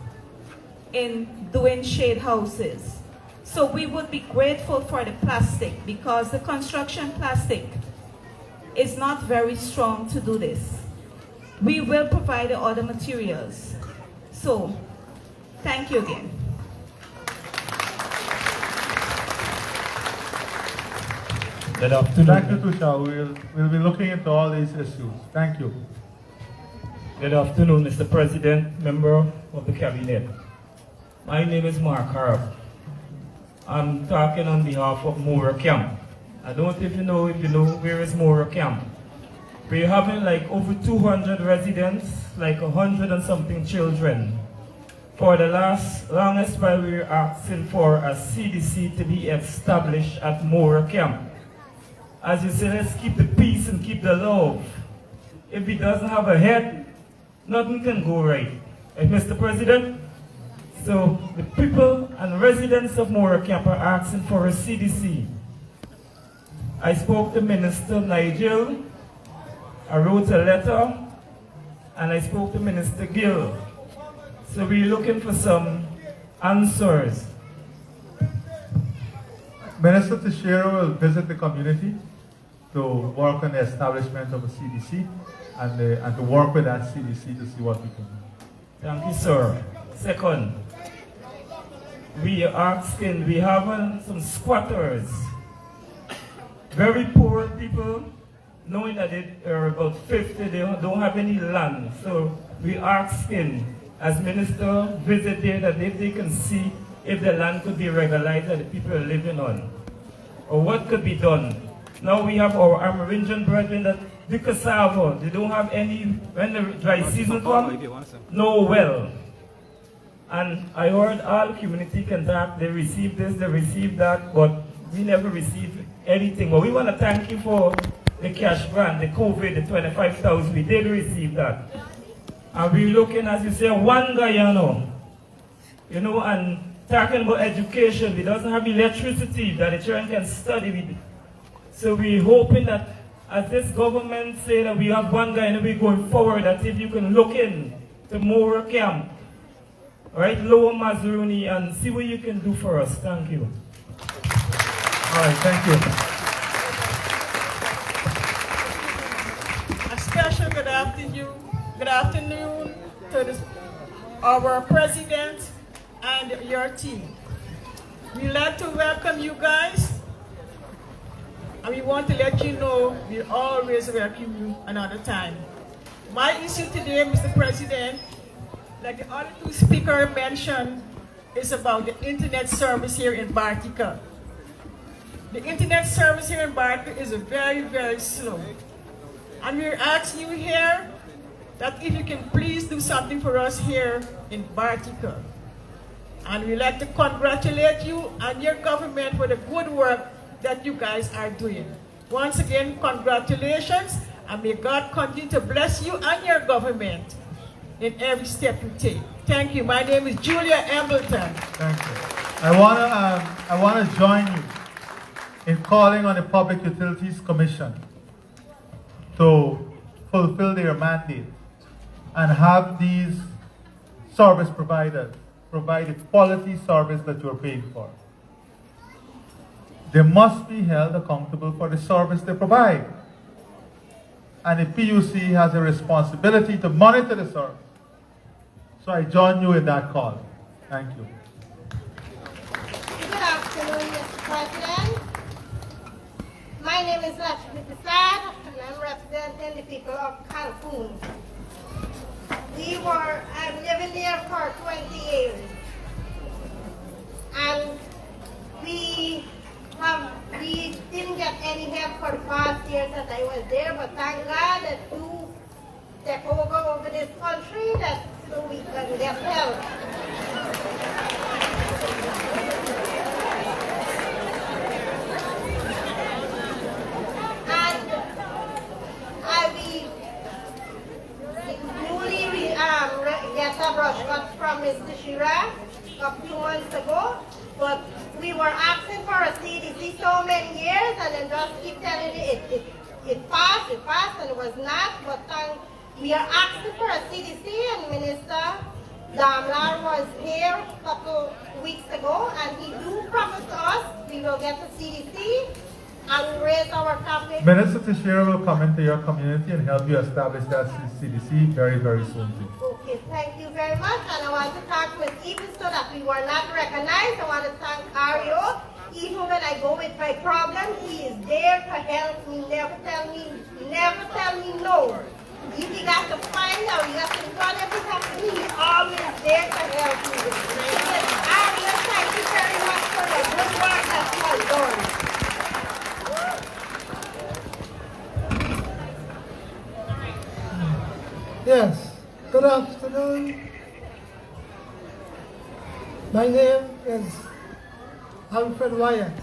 in doing shade houses. So we would be grateful for the plastic, because the construction plastic is not very strong to do this. We will provide the other materials. So, thank you again. Good afternoon. Thank you, Tusha. We'll be looking into all these issues. Thank you. Good afternoon, Mr. President, member of the Cabinet. My name is Mark Harp. I'm talking on behalf of Moora Camp. I don't know if you know where is Moora Camp. We're having like over 200 residents, like 100 and something children. For the longest while we were asking for a CDC to be established at Moora Camp. As you say, let's keep the peace and keep the love. If he doesn't have a head, nothing can go right. Mr. President, so the people and residents of Moora Camp are asking for a CDC. I spoke to Minister Nigel, I wrote a letter, and I spoke to Minister Gill. So we're looking for some answers. Minister Teixeira will visit the community to work on the establishment of a CDC and to work with that CDC to see what we can do. Thank you, sir. Second, we are asking, we have some squatters, very poor people, knowing that they are about 50, they don't have any land. So we are asking, as minister visit there, that if they can see if the land could be regularized that the people are living on, or what could be done. Now we have our Amerindian brethren that the cassava, they don't have any, when the dry season comes, no well. And I heard all community contact, they received this, they received that, but we never received anything. But we want to thank you for the cash grant, the COVID, the 25,000, we did receive that. And we're looking, as you say, one Guyana, you know, and talking about education, we doesn't have electricity that the children can study with. So we're hoping that as this government say that we have one Guyana, we're going forward, that if you can look in to Moora Camp, right, Lower Mazuruni, and see what you can do for us. Thank you. All right, thank you. A special good afternoon to the our president and your team. We'd like to welcome you guys, and we want to let you know we always welcome you another time. My issue today, Mr. President, like the other two speakers mentioned, is about the internet service here in Bartica. The internet service here in Bartica is very, very slow. And we're asking you here that if you can please do something for us here in Bartica. And we'd like to congratulate you and your government for the good work that you guys are doing. Once again, congratulations, and may God continue to bless you and your government in every step you take. Thank you. My name is Julia Embleton. Thank you. I wanna join you in calling on the Public Utilities Commission to fulfill their mandate and have these service providers provide the quality service that you're paying for. They must be held accountable for the service they provide. And the PUC has a responsibility to monitor the service. So I join you in that call. Thank you. Good afternoon, Mr. President. My name is Lakshmi Prasad, and I'm representing the people of Cancun. I've lived there for 20 years. And we didn't get any help for the past years that I was there, but thank God that you step over this country that so we can get help. And I newly get a brush cut from Mr. Shira a few months ago, but we were asking for a CDC so many years, and then just keep telling it passed, and it was not. But we are asking for a CDC, and Minister Damlar was here a couple weeks ago, and he do promise us we will get a CDC, and we raise our topic. Minister Teixeira will come into your community and help you establish that CDC very, very soon. Okay, thank you very much. And I want to thank Ms. Even so that we were not recognized. I want to thank Ario. Even when I go with my problem, he is there to help me, never tell me no. If you got to find out, you got to do whatever happens, he's always there to help me. Ario, thank you very much for the good work that you have done. Yes, good afternoon. My name is Alfred Wyatt.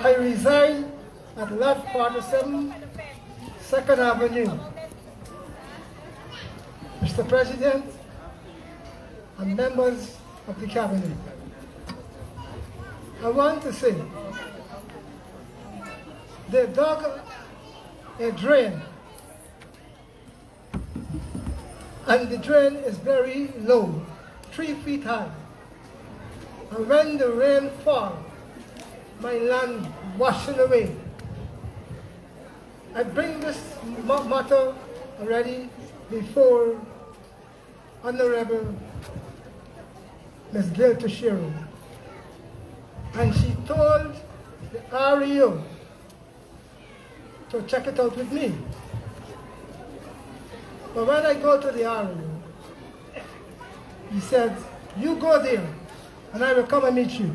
I reside at Lot 47, 2nd Avenue. Mr. President and members of the Cabinet, I want to say they dug a drain, and the drain is very low, 3 feet high. And when the rain falls, my land washing away. I bring this matter already before Honorable Ms. Gail Teixeira. And she told the REO to check it out with me. But when I go to the REO, he said, you go there and I will come and meet you.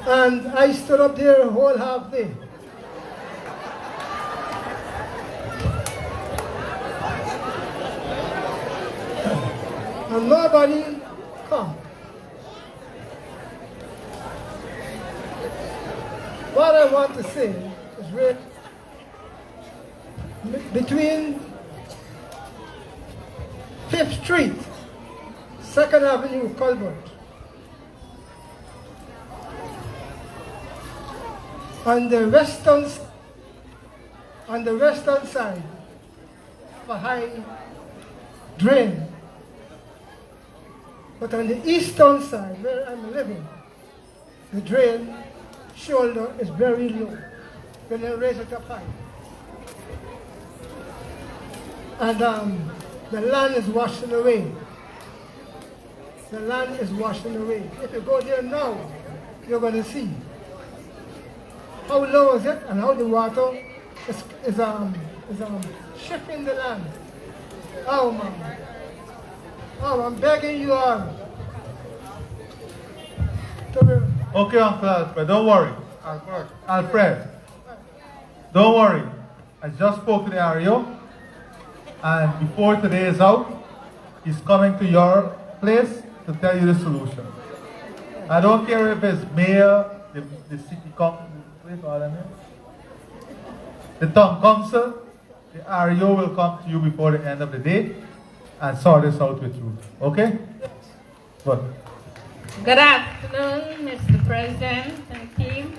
And I stood up there a whole half day. And nobody come. What I want to say is right between 5th Street, 2nd Avenue, Colbert, on the western side of a high drain, but on the eastern side where I'm living, the drain shoulder is very low when I raise it up high. And the land is washing away. The land is washing away. If you go there now, you're going to see how low is it and how the water is shifting the land. Oh man. Oh, I'm begging you all. Okay, Uncle Alfred, don't worry. Alfred, don't worry. I just spoke to the REO, and before today is out, he's coming to your place to tell you the solution. I don't care if it's mayor, the city council, the town council, the REO will come to you before the end of the day and sort this out with you. Okay? Good. Good afternoon, Mr. President and team.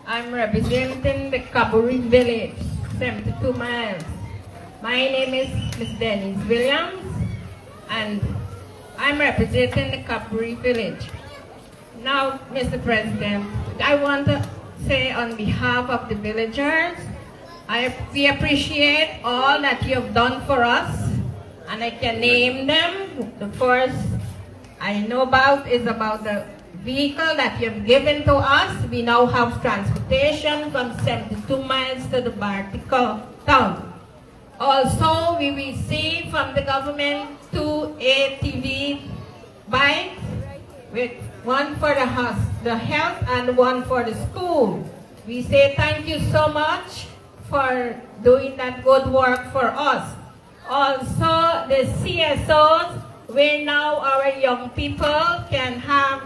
I'm representing the Kaburi village, 72 miles. My name is Ms. Denise Williams, and I'm representing the Kaburi village. Now, Mr. President, I want to say on behalf of the villagers, we appreciate all that you have done for us, and I can name them. The first I know about is about the vehicle that you have given to us. We now have transportation from 72 miles to the Bartica town. Also, we received from the government 2 ATV bikes, with one for the health and one for the school. We say thank you so much for doing that good work for us. Also, the CSOs, where now our young people can have,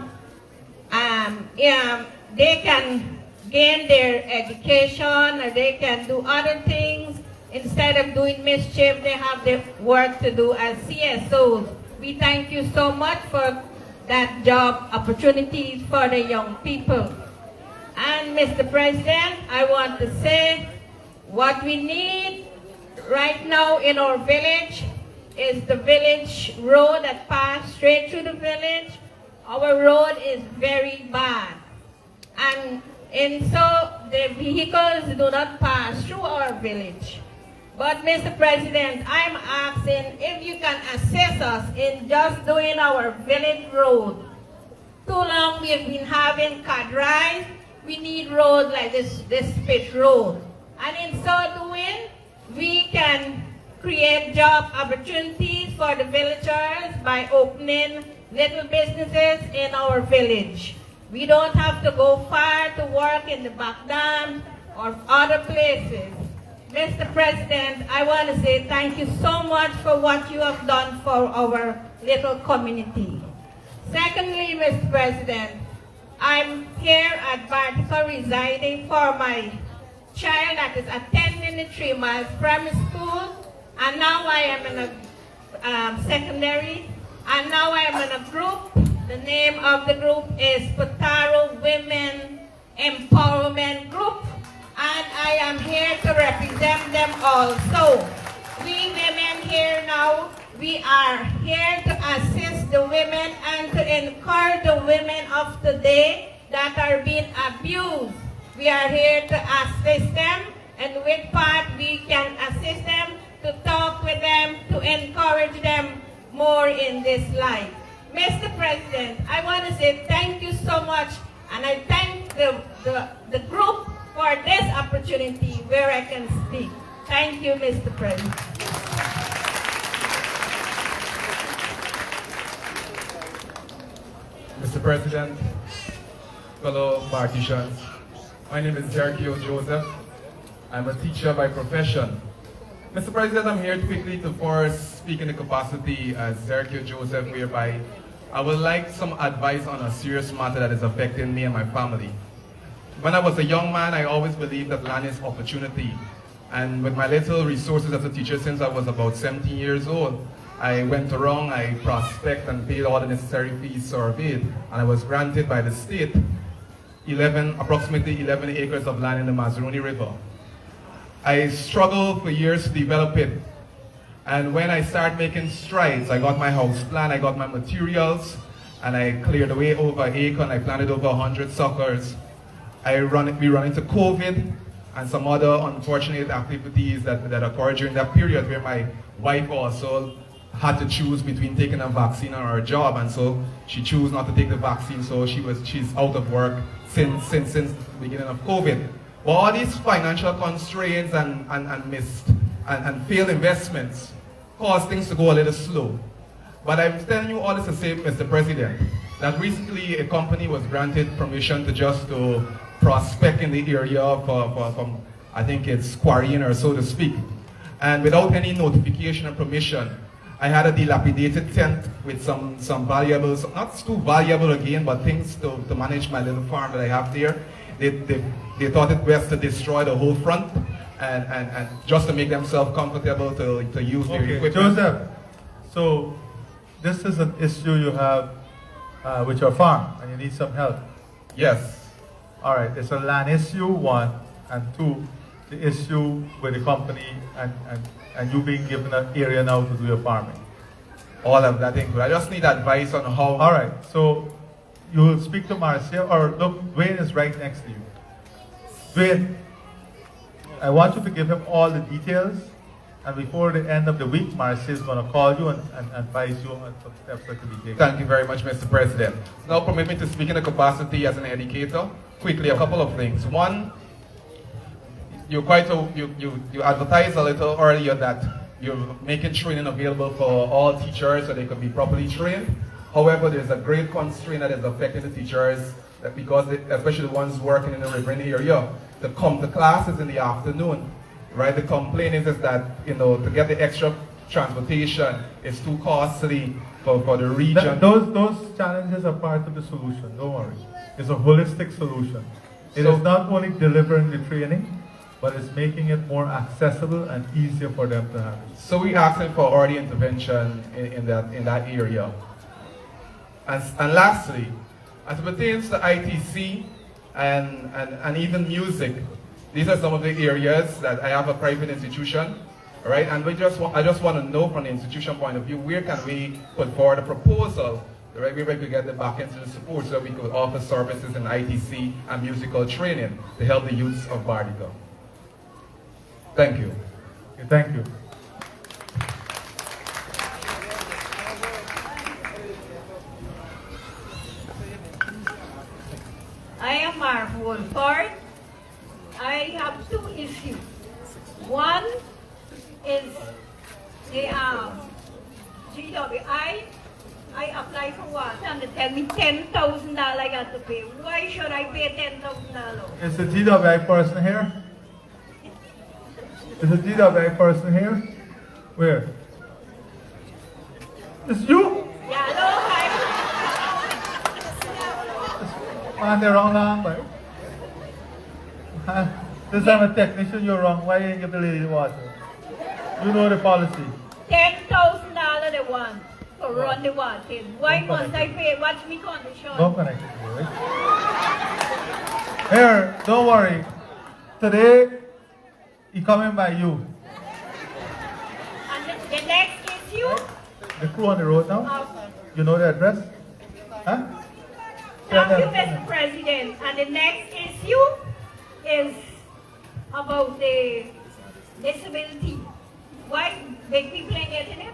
they can gain their education, or they can do other things. Instead of doing mischief, they have their work to do as CSOs. We thank you so much for that job opportunities for the young people. And Mr. President, I want to say what we need right now in our village is the village road that passes straight through the village. Our road is very bad. And so the vehicles do not pass through our village. But Mr. President, I'm asking if you can assist us in just doing our village road. Too long we've been having car rides. We need road like this pit road. And in so doing, we can create job opportunities for the villagers by opening little businesses in our village. We don't have to go far to work in the back dam or other places. Mr. President, I want to say thank you so much for what you have done for our little community. Secondly, Mr. President, I'm here at Bartica residing for my child that is attending the 3 miles primary school, and now I am in a secondary, and now I am in a group. The name of the group is Potaro Women Empowerment Group, and I am here to represent them also. We women here now, we are here to assist the women and to encourage the women of today that are being abused. We are here to assist them, and with part we can assist them, to talk with them, to encourage them more in this life. Mr. President, I want to say thank you so much, and I thank the group for this opportunity where I can speak. Thank you, Mr. President. Mr. President, fellow Barticians, my name is Sergio Joseph. I'm a teacher by profession. Mr. President, I'm here quickly to first speak in the capacity as Sergio Joseph, whereby I would like some advice on a serious matter that is affecting me and my family. When I was a young man, I always believed that land is opportunity. And with my little resources as a teacher since I was about 17 years old, I went around, I prospect and paid all the necessary fees, surveyed, and I was granted by the state approximately 11 acres of land in the Mazaruni River. I struggled for years to develop it. And when I started making strides, I got my house plan, I got my materials, and I cleared away over an acre, and I planted over 100 suckers. We run into COVID, and some other unfortunate activities that occurred during that period, where my wife also had to choose between taking a vaccine or her job, and so she chose not to take the vaccine, so she's out of work since the beginning of COVID. But all these financial constraints and failed investments caused things to go a little slow. But I'm telling you all this to say, Mr. President, that recently a company was granted permission to prospect in the area from, I think it's quarrying or so to speak. And without any notification or permission, I had a dilapidated tent with some valuables, not too valuable again, but things to manage my little farm that I have there. They thought it best to destroy the whole front and just to make themselves comfortable to use their equipment. Joseph, so this is an issue you have with your farm, and you need some help. Yes. All right, it's a land issue, one, and two, the issue with the company and you being given an area now to do your farming. All of that included. I just need advice on how. All right, so you will speak to Marcia, or look, Dwayne is right next to you. Dwayne, I want you to give him all the details, and before the end of the week, Marcia is going to call you and advise you on some steps that can be taken. Thank you very much, Mr. President. Now permit me to speak in a capacity as an educator. Quickly, a couple of things. One, you advertised a little earlier that you're making training available for all teachers so they can be properly trained. However, there's a great constraint that is affecting the teachers, that because especially the ones working in the riverine area, to come to classes in the afternoon. Right? The complaint is that, to get the extra transportation is too costly for the region. Those challenges are part of the solution, don't worry. It's a holistic solution. It is not only delivering the training, but it's making it more accessible and easier for them to have it. So we're asking for early intervention in that area. And lastly, as it pertains to ITC and even music, these are some of the areas that I have a private institution, right? And I just want to know from the institution point of view, where can we put forward a proposal, right? Where we could get the back end to the support so that we could offer services in ITC and musical training to help the youths of Bartica. Thank you. Okay, thank you. I am Marv Wolford. I have two issues. One is the GWI. I applied for water and they tell me $10,000 I got to pay. Why should I pay $10,000? Is the GWI person here? Is the GWI person here? Where? It's you? Yeah, no, Man, they're wrong number. This I'm a technician, you're wrong. Why you ain't give the lady the water? You know the policy. $10,000 they want to run the water. Why must I pay? What's me condition? Don't connect it to it. Here, don't worry. Today, he coming by you. And the next issue? The crew on the road now? You know the address? Huh? Thank you, Mr. President. And the next issue is about the disability. Why big people ain't getting it?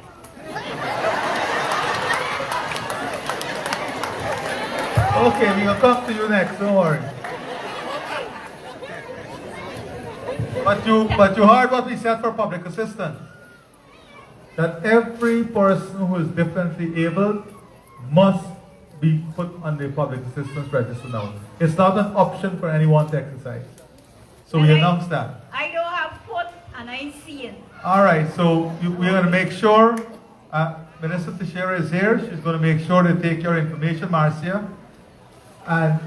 Okay, we'll come to you next, don't worry. But you heard what we said for public assistance. That every person who is differently able must be put on the public assistance register now. It's not an option for anyone to exercise. So we announced that. I don't have foot and I see it. All right, so we're going to make sure, Minister Teixeira is here. She's going to make sure to take your information, Marcia. And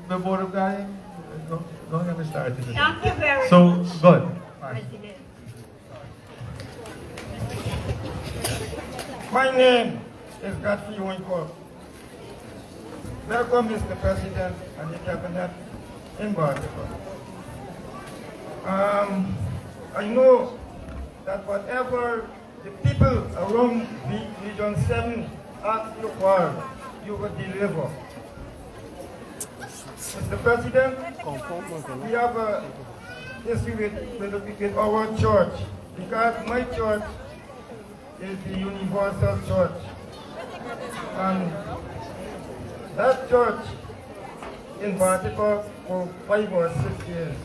the Board of Guardians, don't get me started. Thank you very much. So, good. President. My name is Godfrey Winkle. Welcome, Mr. President and the Cabinet in Bartica. I know that whatever the people around Region 7 ask you for, you will deliver. Mr. President, we have a issue with our church, because my church is the Universal Church. And that church in Bartica for 5 or 6 years.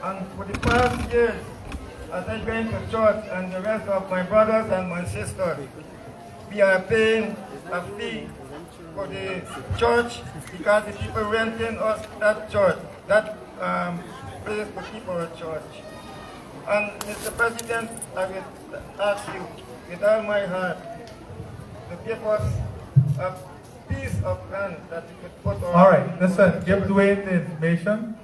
And for the past years, as I go to church and the rest of my brothers and my sisters, we are paying a fee for the church because the people renting us that church, that place to keep our church. And Mr. President, I will ask you with all my heart to give us a piece of land that we could put on. All right, listen, give Dwayne the information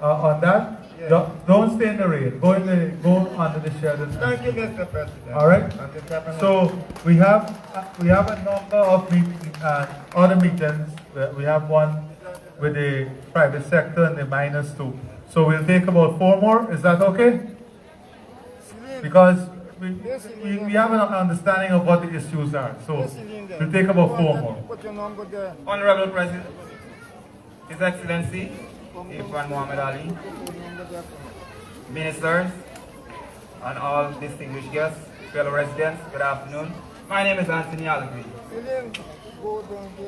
on that. Yes. Don't stay in the rain. Go under the shed. Thank you, Mr. President. All right. So we have a number of other meetings. We have one with the private sector and the miners too. So we'll take about 4 more. Is that okay? Because we have an understanding of what the issues are. So we'll take about 4 more. Honorable President, His Excellency, Irfan Muhammad Ali, Ministers, and all distinguished guests, fellow residents, good afternoon. My name is Anthony Allegri.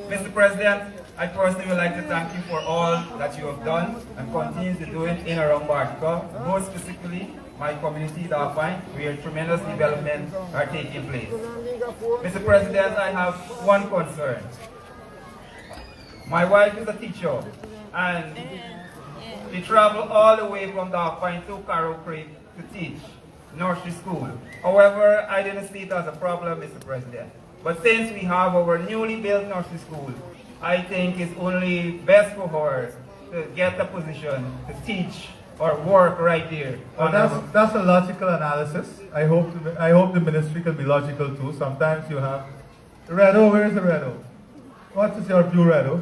Mr. President, I personally would like to thank you for all that you have done and continue to do it in and around Bartica, more specifically my community, the Alpine, where tremendous developments are taking place. Mr. President, I have one concern. My wife is a teacher, and we travel all the way from the Alpine to Carroll Creek to teach nursery school. However, I didn't see it as a problem, Mr. President. But since we have our newly built nursery school, I think it's only best for her to get a position to teach or work right here. Well, that's a logical analysis. I hope the ministry can be logical too. Sometimes you have Redo. Where is the Redo? What is your view, Redo?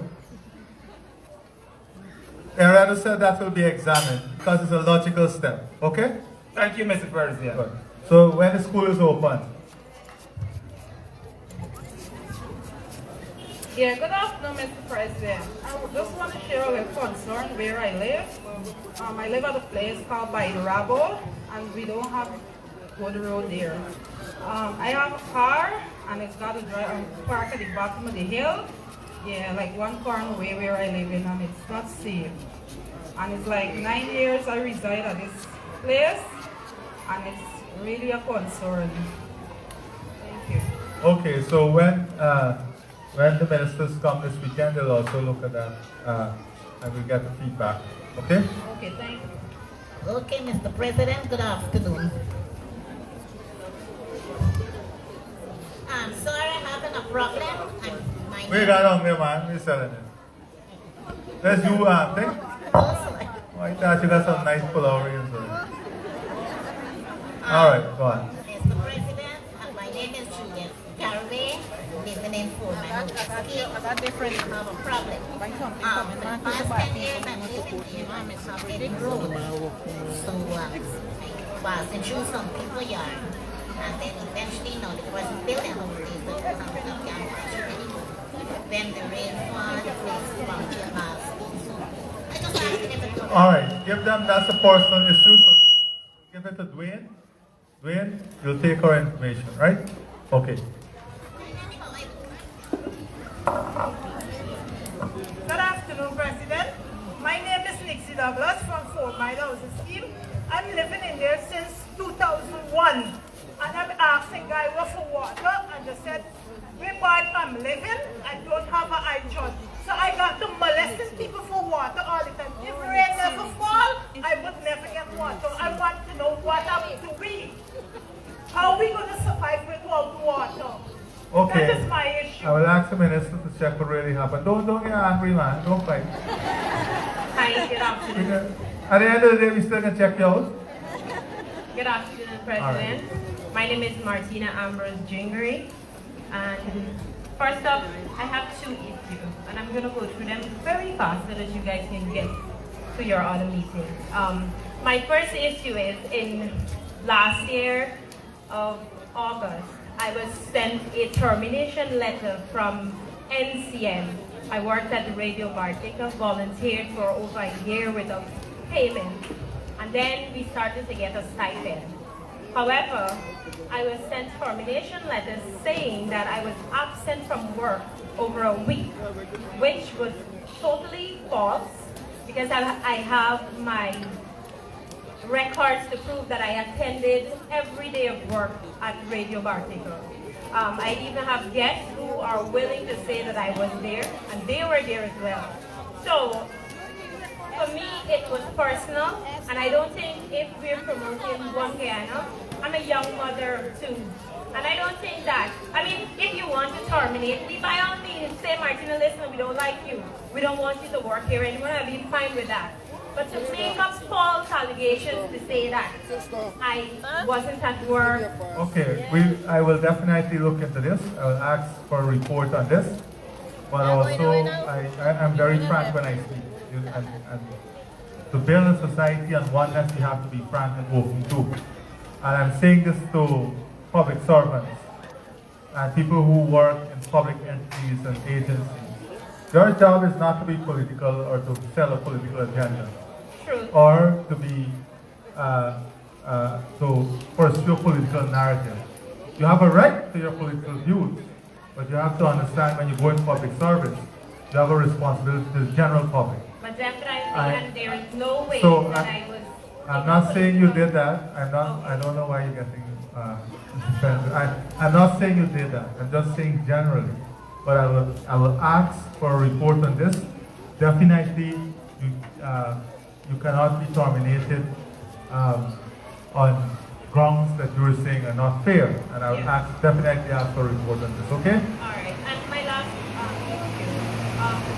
Redo said that will be examined because it's a logical step. Okay? Thank you, Mr. President. Good. So when the school is open. Yeah, good afternoon, Mr. President. I just want to share a concern where I live. I live at a place called by the Rabo, and we don't have good road there. I have a car, and it's got to park at the bottom of the hill. Yeah, like 1 corner away where I live in, and it's not safe. And it's like 9 years I reside at this place, and it's really a concern. Thank you. Okay, so when the ministers come this weekend, they'll also look at that and we'll get the feedback. Okay? Okay, thank you. Okay, Mr. President, good afternoon. I'm sorry I'm having a problem. We got on there, man. We're selling it. Let's do thing. Oh, I thought you got some nice pullover inside. All right, go on. Mr. President, my name is Juliet Caraway, living in Foreman. I have a problem. For the past 10 years, I'm living here on Miss Hopkins Road. So I was into some people yard. And then eventually, there wasn't building houses, but there was something up anymore. Then the rainfall, the place from Jamal School. So I just asked if it could. All right, give them, that's a personal issue, so give it to Dwayne. Dwayne, you'll take our information, right? Okay. Good afternoon, President. My name is Nixie Douglas from 4 Mile Housing Scheme. I'm living in there since 2001. And I'm asking guys for water, and they said, where I'm living, I don't have an eye judge. So I got to molesting people for water all the time. If rain never fall, I would never get water. I want to know what happened to we. How are we going to survive without water? Okay. That is my issue. I will ask the minister to check what really happened. Don't get angry, man. Don't fight. Hi, good afternoon. At the end of the day, we still can check you out. Good afternoon, President. My name is Martina Ambrose Jingery. And first up, I have 2 issues. And I'm going to go through them very fast so that you guys can get to your other meetings. My first issue is in last year of August, I was sent a termination letter from NCN. I worked at the Radio Bartica, volunteered for over a year without payment. and then we started to get a stipend. However, I was sent termination letters saying that I was absent from work over a week, which was totally false because I have my records to prove that I attended every day of work at Radio Bartica. I even have guests who are willing to say that I was there, and they were there as well. So, for me, it was personal, and I don't think if we're promoting One Guyana, I'm a young mother too. And I don't think that, I mean, if you want to terminate me, by all means, say, Martina, listen, we don't like you. We don't want you to work here anymore. I'll be fine with that. But to make up false allegations to say that I wasn't at work. Okay, I will definitely look into this. I will ask for a report on this. But also, I'm very frank when I speak. And to build a society on oneness, you have to be frank and open too. And I'm saying this to public servants and people who work in public entities and agencies. Your job is not to be political or to sell a political agenda. True. Or to be to pursue a political narrative. You have a right to your political views, but you have to understand when you go into public service, you have a responsibility to the general public. But that's what I'm saying, and there is no way So that I was... I'm not saying you did that. I don't know why you're getting defensive. I'm not saying you did that. I'm just saying generally. But I will ask for a report on this. Definitely, you cannot be terminated on grounds that you were saying are not fair. And I will definitely ask for a report on this. Okay? All right. And my last issue,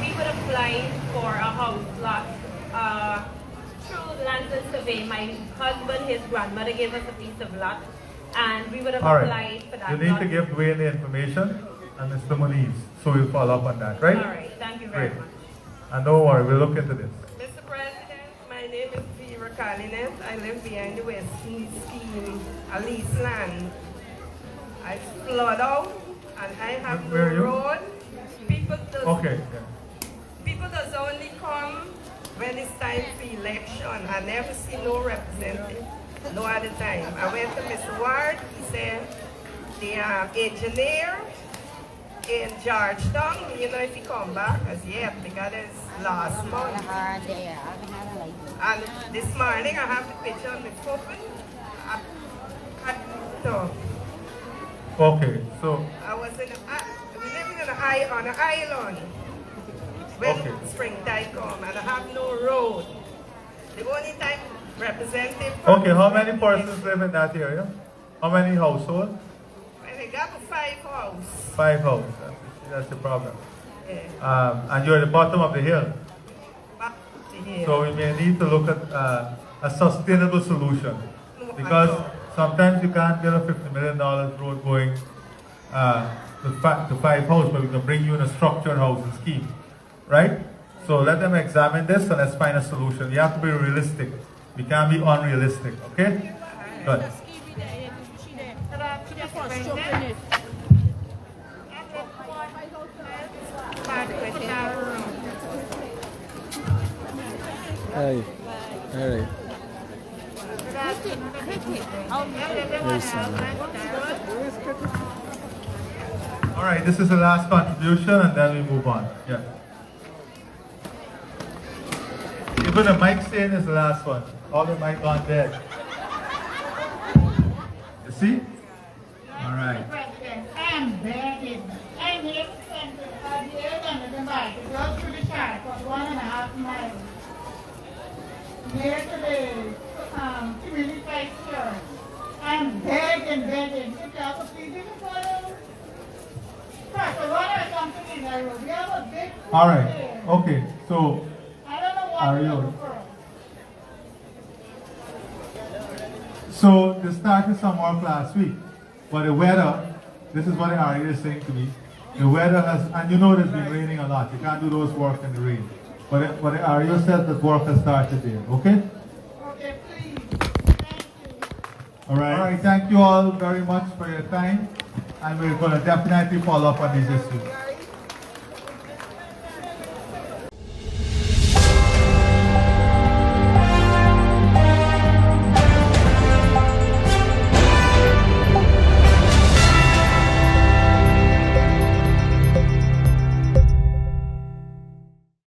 we would apply for a house lot. Through land and survey, my husband, his grandmother gave us a piece of lot, and we would have applied for that. You need to give Dwayne the information and Mr. Moniz, so we'll follow up on that, right? All right, thank you very much. And don't worry, we'll look into this. Mr. President, my name is Vera Carlinet. I live behind the West East Scheme, a lease land. I flood out, and I have no road. People does only come when it's time for election. I never see no representative, no other time. I went to Mr. Ward, he said, the engineer in Georgetown, you know if he come back as yet, because it's last month. And this morning I have the picture of the coffin. Okay, so... I was living on an island. When springtime come and I have no road. The only time representative... Okay, how many persons live in that area? How many households? Well, I got 5 houses. 5 houses, that's the problem. Yeah. And you're at the bottom of the hill. Yeah. So we may need to look at a sustainable solution. Because sometimes you can't build a $50 million road going to 5 houses, but we can bring you in a structured housing scheme. Right? So let them examine this and let's find a solution. You have to be realistic. We can't be unrealistic. Okay? Good. Hey. All right. All right, this is the last contribution and then we move on. Yeah. Even the mic stand is the last one. All the mic on deck. You see? All right. I'm begging. I'm here at the end of the night to go through the track for 1.5 miles. Here to the community faith church. I'm begging. If y'all could please give me photos. First, the water is something in that road. We have a big pool. All right. There. Okay. So, I don't know what are to you? do first. So they started some work last week, but the weather, this is what the RA is saying to me, the weather has, and you know it's been raining a lot, you can't do those work in the rain. But the RA said that work has started there, okay? Okay, please. Thank you. All right, thank you all very much for your time, and we're going to definitely follow up on these issues.